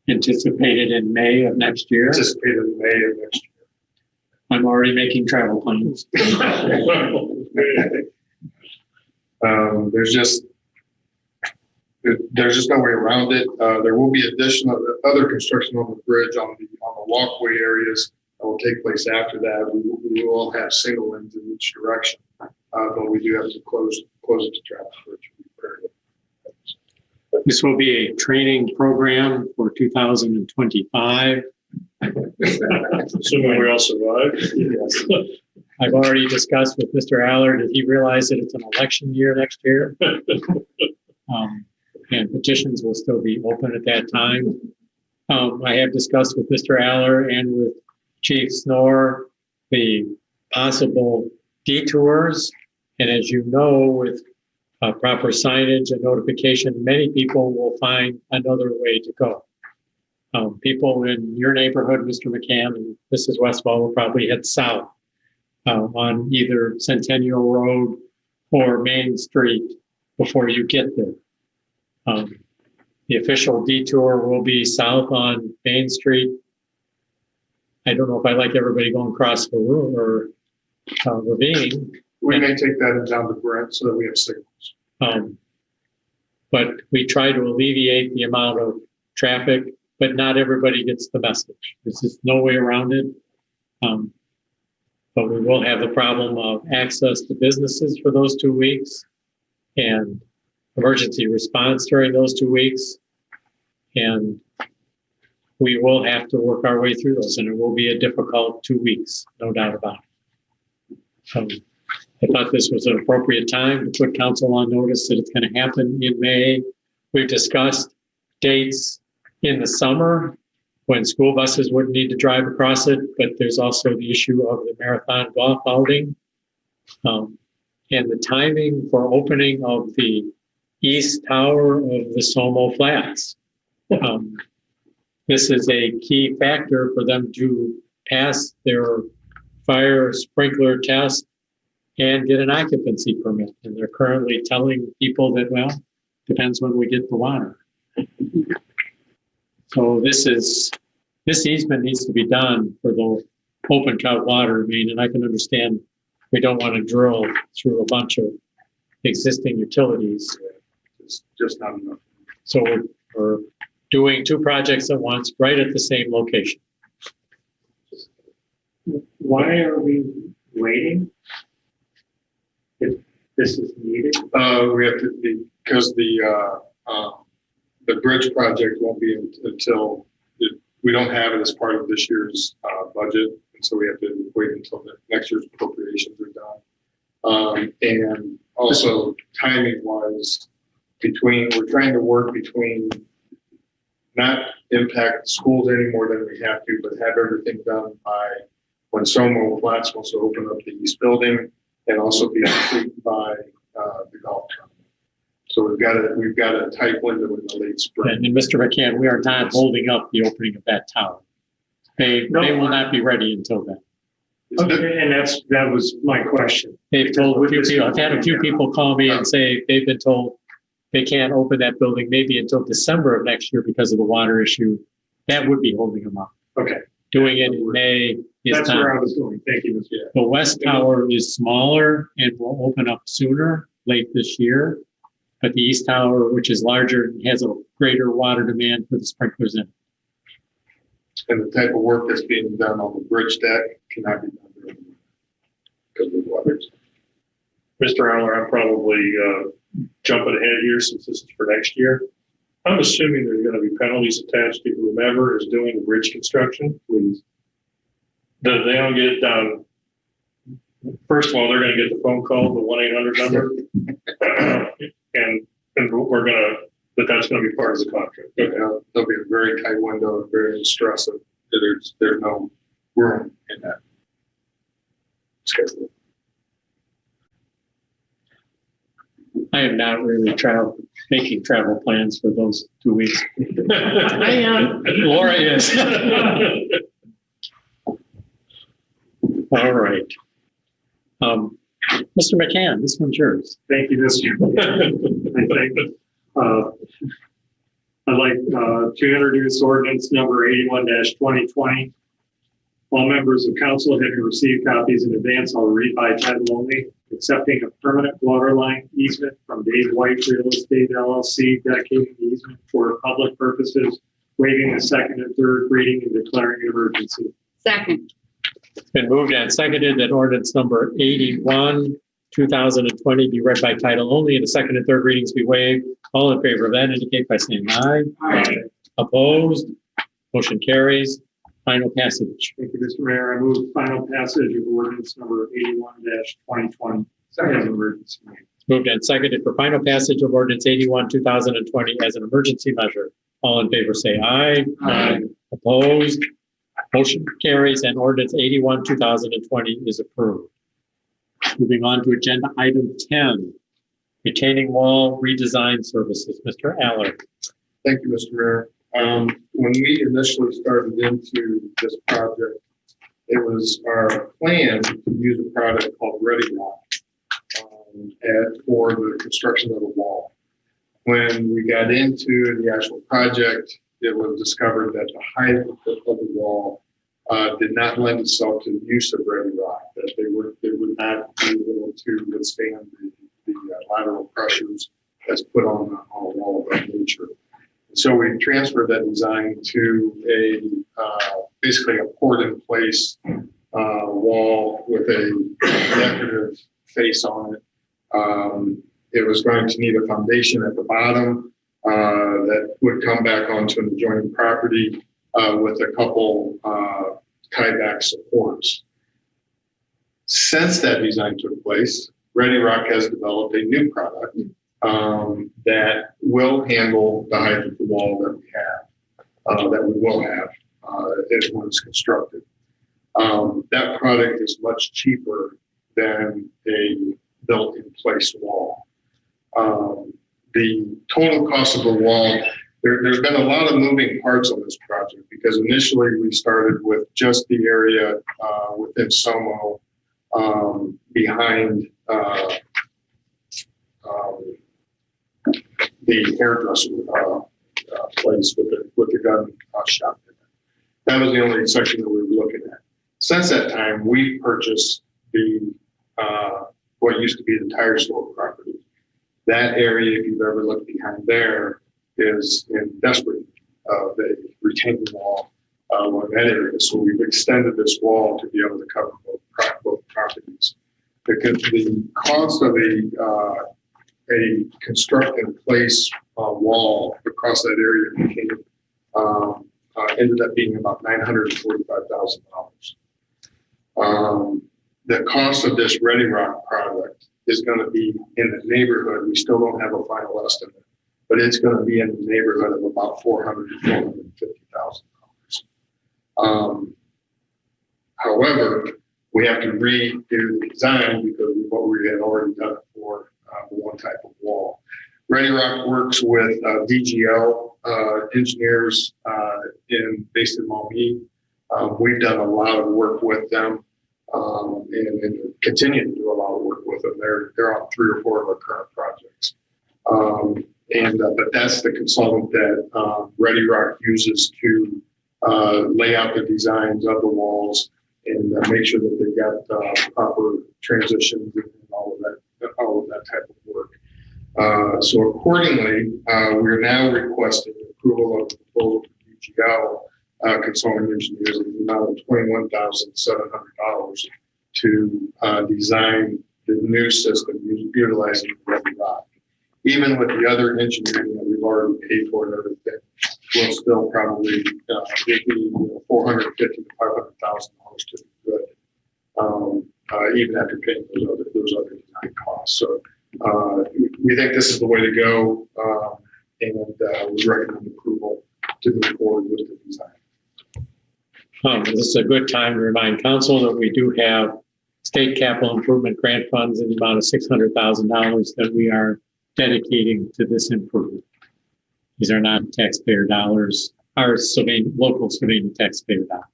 Anticipated in May of next year. Anticipated in May of next year. I'm already making travel plans. There's just no way around it. There will be additional other construction on the bridge on the walkway areas that will take place after that. We will have single lanes in each direction, but we do have to close it to traffic for it to be repaired. This will be a training program for 2025. Assuming we all survive. Yes. I've already discussed with Mr. Aller. Did he realize that it's an election year next year? And petitions will still be open at that time. I have discussed with Mr. Aller and with Chief Snore the possible detours. And as you know, with proper signage and notification, many people will find another way to go. People in your neighborhood, Mr. McCann and Mrs. Westfall, will probably head south on either Centennial Road or Main Street before you get there. The official detour will be south on Main Street I don't know if I like everybody going across the room or ravine. We may take that down to Brent so that we have signals. But we try to alleviate the amount of traffic, but not everybody gets the message. There's just no way around it. But we will have the problem of access to businesses for those 2 weeks and emergency response during those 2 weeks. And we will have to work our way through those, and it will be a difficult 2 weeks, no doubt about it. I thought this was an appropriate time to put council on notice that it's going to happen in May. We've discussed dates in the summer when school buses wouldn't need to drive across it, but there's also the issue of the marathon golf outing. And the timing for opening of the east tower of the Somo Flats. This is a key factor for them to pass their fire sprinkler test and get an occupancy permit. And they're currently telling people that, well, depends when we get the water. So this easement needs to be done for the open cut water main, and I can understand we don't want to drill through a bunch of existing utilities. It's just not enough. So we're doing 2 projects at once, right at the same location. Why are we waiting? If this is needed? We have to, because the bridge project won't be until, we don't have it as part of this year's budget. And so we have to wait until next year's appropriations are done. And also timing wise, we're trying to work between not impact schools any more than we have to, but have everything done by when Somo Flats wants to open up the east building and also be complete by the golf tournament. So we've got a tight window in the late spring. And Mr. McCann, we are not holding up the opening of that tower. They will not be ready until then. Okay, and that was my question. They've told a few people, I've had a few people call me and say they've been told they can't open that building maybe until December of next year because of the water issue. That would be holding them up. Okay. Doing it in May is That's not. where I was going. Thank you, Mr. The west tower is smaller and will open up sooner, late this year. But the east tower, which is larger, has a greater water demand for the sprinklers in it. And the type of work that's being done on the bridge deck cannot be done there because of the water. Mr. Aller, I'm probably jumping ahead here since this is for next year. I'm assuming there's going to be penalties attached to whomever is doing the bridge construction, please. That they don't get it done. First of all, they're going to get the phone call, the 1-800 number, and we're going to, that's going to be part of the contract. There'll be a very tight window, very stressful. There's no room in that schedule. I am not really making travel plans for those 2 weeks. I am. Laura is. All right. Mr. McCann, this one's yours. Thank you, Mr. I'd like to introduce ordinance number 81-2020. All members of council having received copies in advance, I'll read by title only. Accepting a permanent water line easement from Dave White Real Estate LLC, dedicating the easement for public purposes, waiving the second and third reading and declaring an emergency. Second. It's been moved and seconded that ordinance number 81, 2020 be read by title only and the second and third readings be waived. All in favor of that indicate by saying aye. Aye. Opposed? Motion carries. Final passage. Thank you, Mr. Mayor. I move final passage of ordinance number 81-2020 as an emergency. Moved and seconded for final passage of ordinance 81, 2020 as an emergency measure. All in favor say aye. Aye. Opposed? Motion carries and ordinance 81, 2020 is approved. Moving on to agenda item 10, retaining wall redesign services. Mr. Aller. Thank you, Mr. Mayor. When we initially started into this project, it was our plan to use a product called Ready Rock for the construction of the wall. When we got into the actual project, it was discovered that the height of the wall did not lend itself to the use of ready rock, that they would not be able to withstand the lateral pressures that's put on a wall of that nature. So we transferred that design to basically a port-in-place wall with a decorative face on it. It was going to need a foundation at the bottom that would come back onto an adjoining property with a couple tieback supports. Since that design took place, Ready Rock has developed a new product that will handle the height of the wall that we have, that we will have when it's constructed. That product is much cheaper than a built-in-place wall. The total cost of the wall, there's been a lot of moving parts on this project because initially we started with just the area within SOMO behind the hairdresser place with the gun shop in it. That was the only section that we were looking at. Since that time, we purchased the what used to be the tire store property. That area, if you've ever looked behind there, is in desperate need of a retaining wall on that area. So we've extended this wall to be able to cover both properties. Because the cost of a construct-in-place wall across that area ended up being about $945,000. The cost of this Ready Rock product is going to be in the neighborhood. We still don't have a final estimate, but it's going to be in the neighborhood of about $400,000 to $450,000. However, we have to redo the design because of what we had already done for the one type of wall. Ready Rock works with DGL engineers based in Maumee. We've done a lot of work with them and continue to do a lot of work with them. They're on 3 or 4 of our current projects. But that's the consultant that Ready Rock uses to lay out the designs of the walls and make sure that they've got proper transitions and all of that type of work. So accordingly, we're now requesting approval of the proposal from DGL consulting engineers at the amount of $21,700 to design the new system utilizing Ready Rock. Even with the other engineering that we've already paid for and everything, we'll still probably be $450,000 to $500,000 to be good, even after paying those other design costs. So we think this is the way to go, and we recommend approval to move forward with the design. This is a good time to remind council that we do have state capital improvement grant funds in the amount of $600,000 that we are dedicating to this improvement. These are not taxpayer dollars, our local Sylvania taxpayer dollars.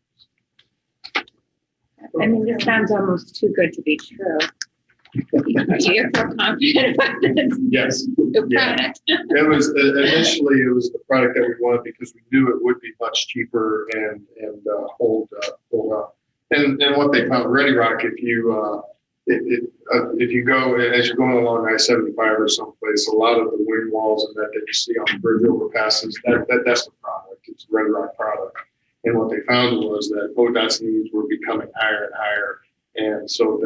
I mean, this sounds almost too good to be true. You're so confident about this. Yes. The product. It was initially the product that we wanted because we knew it would be much cheaper and hold up. And what they found, Ready Rock, if you go as you're going along I-75 or someplace, a lot of the wing walls and that you see on the bridge overpasses, that's the product. It's a Ready Rock product. And what they found was that ODOT's needs were becoming higher and higher. And so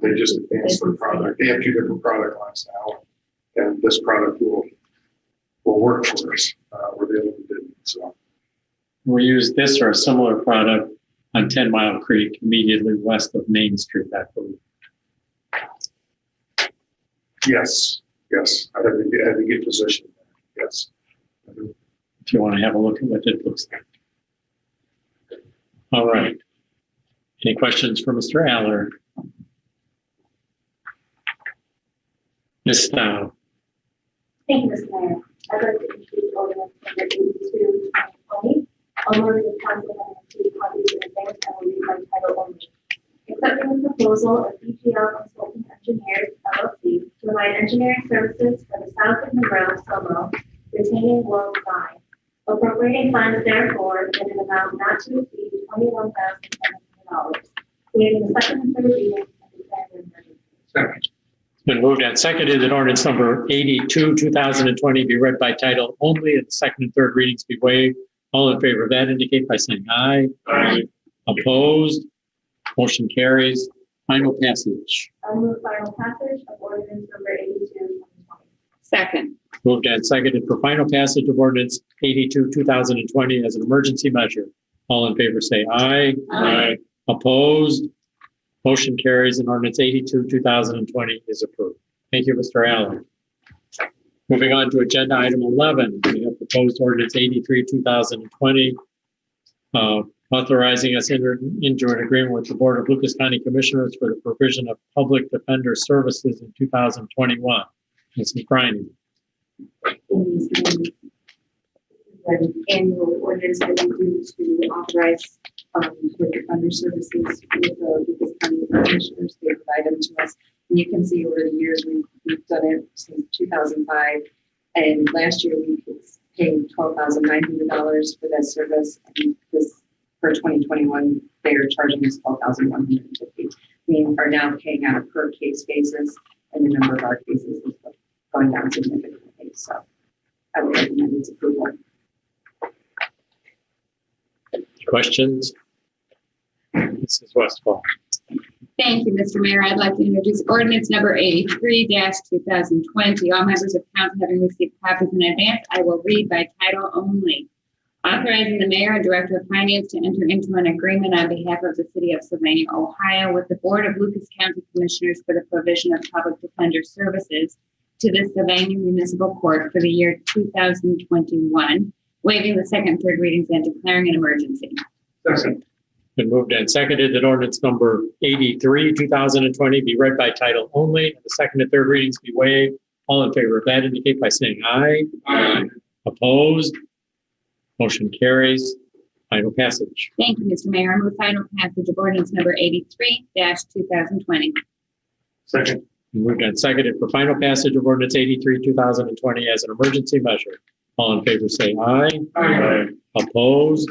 they just advanced their product. They have 2 different product lines now, and this product will work for us. We're the only one that did it. So We use this or a similar product on 10 Mile Creek, immediately west of Main Street, I believe. yes. I had to get positioned. Yes. If you want to have a look at what it looks like. All right. Any questions for Mr. Aller? Ms. Stowe. Thank you, Mr. Mayor. I'd like to introduce ordinance number 82, 2020. All orders of council have received copies in advance and will read by title only. Accepting the proposal of DGL Consulting Engineers, LLC, to provide engineering services for the South of Monroe, SOMO, retaining wall design. Appropriating funds therefore in an amount not to exceed $21,700. Creating the second and third reading and declaring an emergency. Second. It's been moved and seconded that ordinance number 82, 2020 be read by title only and the second and third readings be waived. All in favor of that indicate by saying aye. Aye. Opposed? Motion carries. Final passage. I move final passage of ordinance number 82, 2020. Second. Moved and seconded for final passage of ordinance 82, 2020 as an emergency measure. All in favor say aye. Aye. Opposed? Motion carries and ordinance 82, 2020 is approved. Thank you, Mr. Allen. Moving on to agenda item 11, we have proposed ordinance 83, 2020, authorizing us into an agreement with the Board of Lucas County Commissioners for the provision of public defender services in 2021. Mrs. Briney. An annual ordinance that we do to authorize public defender services with the Lucas County Commissioners. They provide them to us. And you can see over the years, we've done it since 2005. And last year we paid $12,900 for that service. And this for 2021, they're charging us $12,150. We are now paying on a per case basis, and the number of our cases is going down significantly. So I would recommend its approval. Questions? Mrs. Westfall. Thank you, Mr. Mayor. I'd like to introduce ordinance number 83-2020. All members of council having received copies in advance, I will read by title only. Authorizing the mayor and director of finance to enter into an agreement on behalf of the city of Sylvania, Ohio, with the Board of Lucas County Commissioners for the provision of public defender services to the Sylvania Municipal Court for the year 2021, waiving the second and third readings and declaring an emergency. Second. Been moved and seconded that ordinance number 83, 2020 be read by title only and the second and third readings be waived. All in favor of that indicate by saying aye. Aye. Opposed? Motion carries. Final passage. Thank you, Mr. Mayor. I move final passage of ordinance number 83-2020. Second. Moved and seconded for final passage of ordinance 83, 2020 as an emergency measure. All in favor say aye. Aye. Opposed?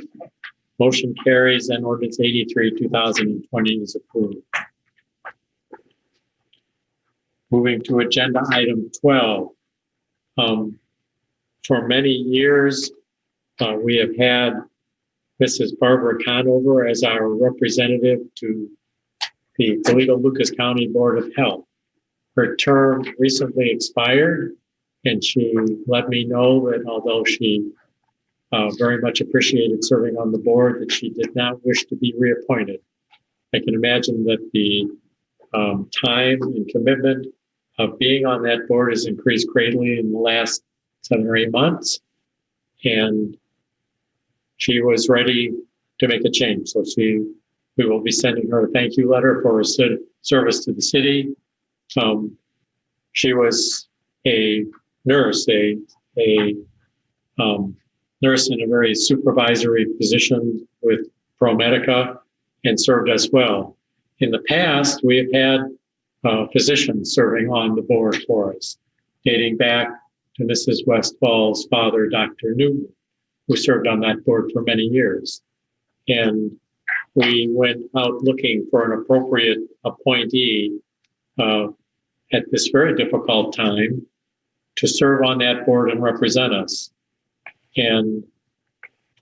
Motion carries and ordinance 83, 2020 is approved. Moving to agenda item 12. For many years, we have had Mrs. Barbara Conover as our representative to the Toledo Lucas County Board of Health. Her term recently expired, and she let me know that although she very much appreciated serving on the board, that she did not wish to be reappointed. I can imagine that the time and commitment of being on that board has increased greatly in the last 7 or 8 months, and she was ready to make a change. So we will be sending her a thank you letter for her service to the city. She was a nurse, a nurse in a very supervisory position with ProMedica and served us well. In the past, we have had physicians serving on the board for us, dating back to Mrs. Westfall's father, Dr. Newton, who served on that board for many years. And we went out looking for an appropriate appointee at this very difficult time to serve on that board and represent us. And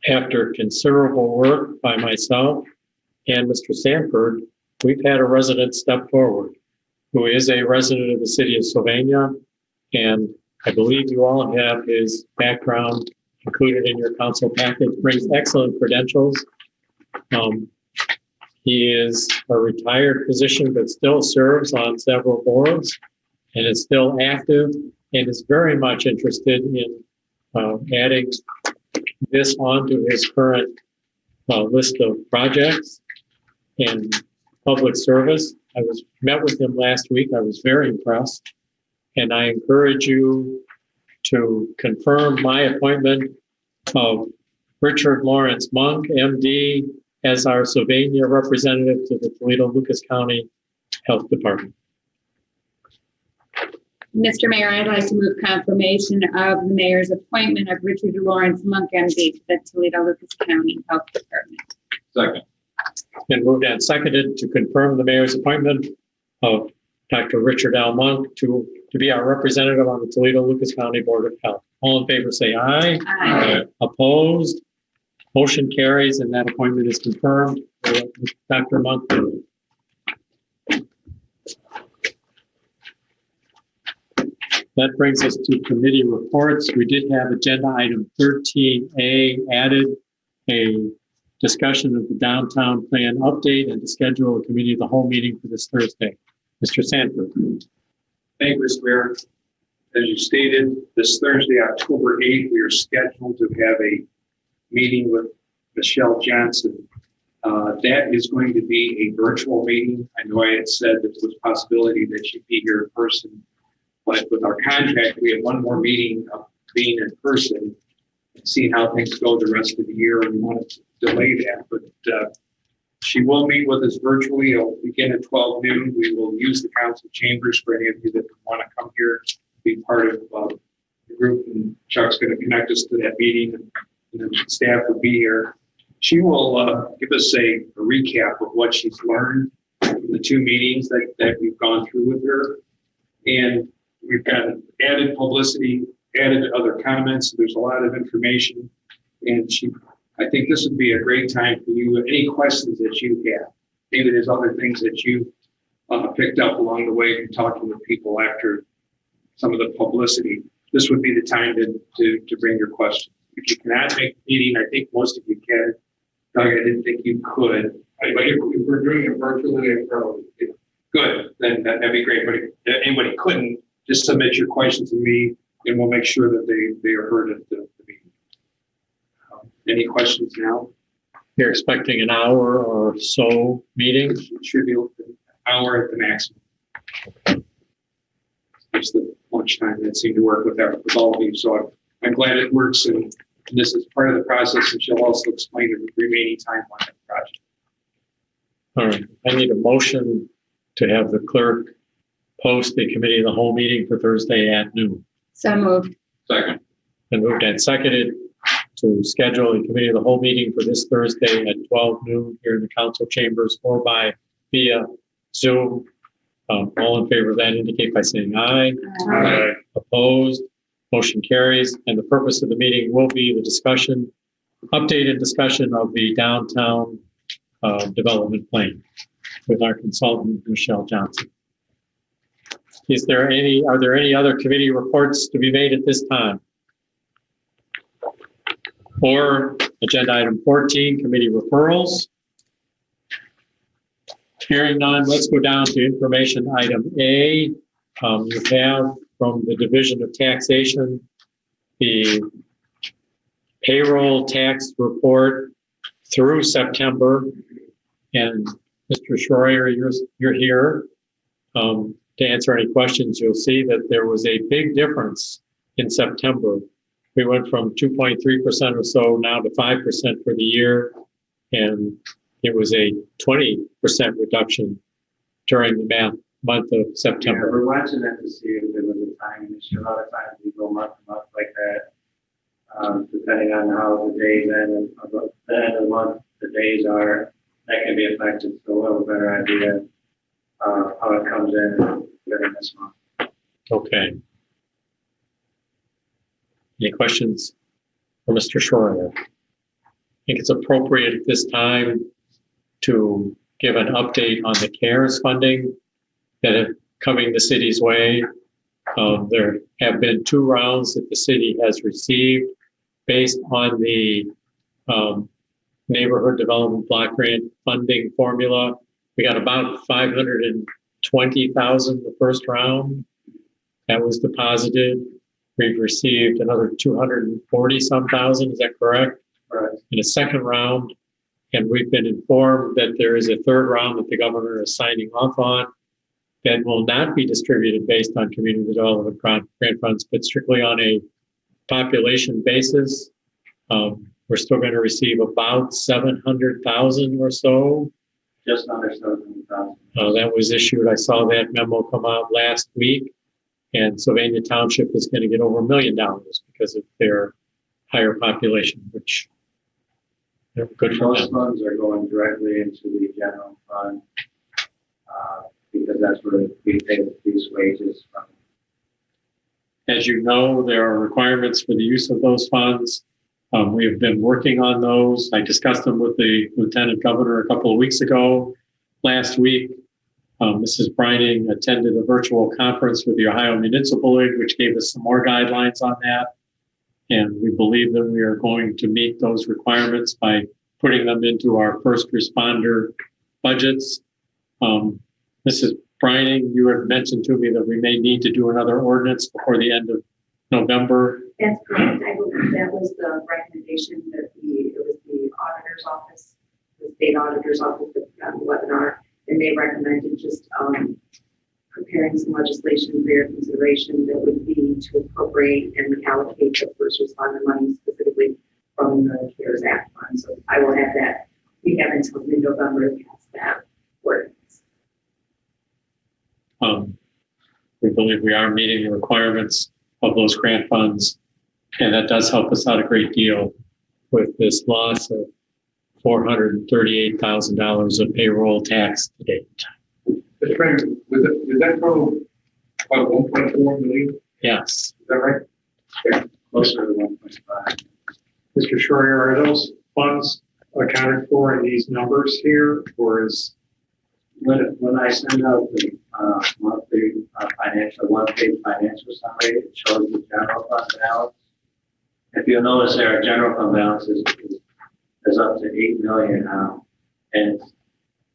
after considerable work by myself and Mr. Sanford, we've had a resident step forward who is a resident of the city of Sylvania. And I believe you all have his background included in your council package, brings excellent credentials. He is a retired physician, but still serves on several boards and is still active and is very much interested in adding this onto his current list of projects and public service. I met with him last week. I was very impressed, and I encourage you to confirm my appointment of Richard Lawrence Monk, MD, as our Sylvania representative to the Toledo Lucas County Health Department. Mr. Mayor, I'd like to move confirmation of the mayor's appointment of Richard Lawrence Monk, MD, to the Toledo Lucas County Health Department. Second. Been moved and seconded to confirm the mayor's appointment of Dr. Richard L. Monk to be our representative on the Toledo Lucas County Board of Health. All in favor, say aye. Aye. Opposed? Motion carries, and that appointment is confirmed. Dr. Monk. That brings us to committee reports. We did have agenda item 13A added, a discussion of the downtown plan update and to schedule a committee of the whole meeting for this Thursday. Mr. Sanford. Thank you, Mr. Mayor. As you stated, this Thursday, October 8th, we are scheduled to have a meeting with Michelle Johnson. That is going to be a virtual meeting. I know I had said that there was a possibility that she'd be here in person, but with our contract, we have one more meeting of being in person and seeing how things go the rest of the year. We want to delay that, but she will meet with us virtually. It'll begin at 12 noon. We will use the council chambers for any of you that want to come here, be part of the group, and Chuck's going to connect us to that meeting, and the staff will be here. She will give us a recap of what she's learned from the two meetings that we've gone through with her. And we've got added publicity, added other comments. There's a lot of information. And I think this would be a great time for you. Any questions that you have, maybe there's other things that you picked up along the way from talking with people after some of the publicity. This would be the time to bring your questions. If you cannot make the meeting, I think most of you can. Doug, I didn't think you could. But if we're doing it virtually, good, then that'd be great. But if anybody couldn't, just submit your questions to me, and we'll make sure that they are heard at the meeting. Any questions now? You're expecting an hour or so meeting? It should be an hour at the maximum. It's the lunchtime that seemed to work with all of you. So I'm glad it works, and this is part of the process, and she'll also explain the remaining timeline of the project. All right. I need a motion to have the clerk post the committee of the whole meeting for Thursday at noon. So moved. Second. And moved and seconded to schedule a committee of the whole meeting for this Thursday at 12 noon here in the council chambers or via Zoom. All in favor of that indicate by saying aye. Aye. Opposed? Motion carries. And the purpose of the meeting will be the updated discussion of the downtown development plan with our consultant, Michelle Johnson. Are there any other committee reports to be made at this time? Or agenda item 14, committee referrals. Hearing none, let's go down to information item A. You have from the Division of Taxation the payroll tax report through September. And Mr. Schroyer, you're here to answer any questions. You'll see that there was a big difference in September. We went from 2.3% or so now to 5% for the year, and it was a 20% reduction during the month of September. Yeah, we're watching that to see if there was a time issue. A lot of times we go month to month like that, depending on how the days end. And the end of the month, the days are, that can be affected. So we'll have a better idea how it comes in during this month. Okay. Any questions for Mr. Schroyer? I think it's appropriate at this time to give an update on the CARES funding that are coming the city's way. There have been 2 rounds that the city has received based on the neighborhood development block grant funding formula. We got about $520,000 the first round that was deposited. We've received another 240 some thousand. Is that correct? Right. In a second round, and we've been informed that there is a third round that the governor is signing off on that will not be distributed based on community development grant funds, but strictly on a population basis. We're still going to receive about 700,000 or so. Just under 700,000. That was issued. I saw that memo come out last week. And Sylvania Township is going to get over $1 million because of their higher population, which they're good for Those them. funds are going directly into the general fund, because that's where we pay these wages from. As you know, there are requirements for the use of those funds. We have been working on those. I discussed them with the Lieutenant Governor a couple of weeks ago. Last week, Mrs. Brining attended a virtual conference with the Ohio Municipal League, which gave us some more guidelines on that. And we believe that we are going to meet those requirements by putting them into our first responder budgets. Mrs. Brining, you have mentioned to me that we may need to do another ordinance before the end of November. That's correct. I believe that was the recommendation that it was the auditor's office, the state auditor's office that put on the webinar, and they recommended just preparing some legislation for your consideration that would be to appropriate and allocate the first responder money specifically from the CARES Act fund. So I will have that. We have until mid-November to pass that ordinance. We believe we are meeting the requirements of those grant funds, and that does help us out a great deal with this loss of $438,000 of payroll tax to date. Mr. Frank, did that total about 1.4 million? Yes. Is that right? Yeah, closer to 1.5. Mr. Schroyer, are those funds accounted for in these numbers here, or is? When I send out the monthly financial, one-page financial summary, it shows the general fund balance. If you'll notice there, our general fund balance is up to 8 million now. And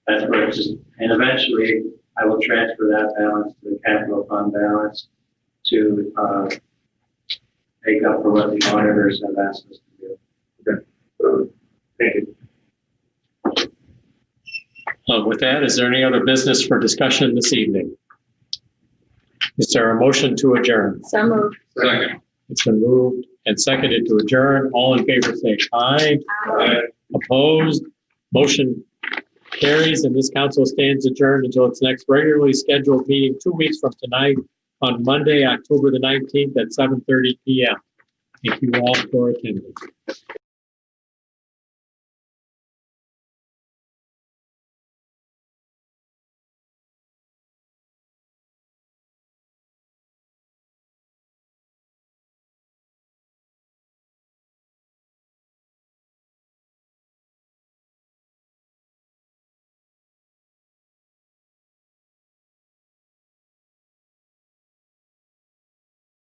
that's where it's just, and eventually I will transfer that balance to the capital fund balance to make up for what the auditors have asked us to do. Okay. Thank you. With that, is there any other business for discussion this evening? Is there a motion to adjourn? So moved. Second. It's been moved and seconded to adjourn. All in favor say aye. Aye. Opposed? Motion carries, and this council stands adjourned until its next regularly scheduled meeting 2 weeks from tonight on Monday, October the 19th at 7:30 p.m. Thank you all for attending.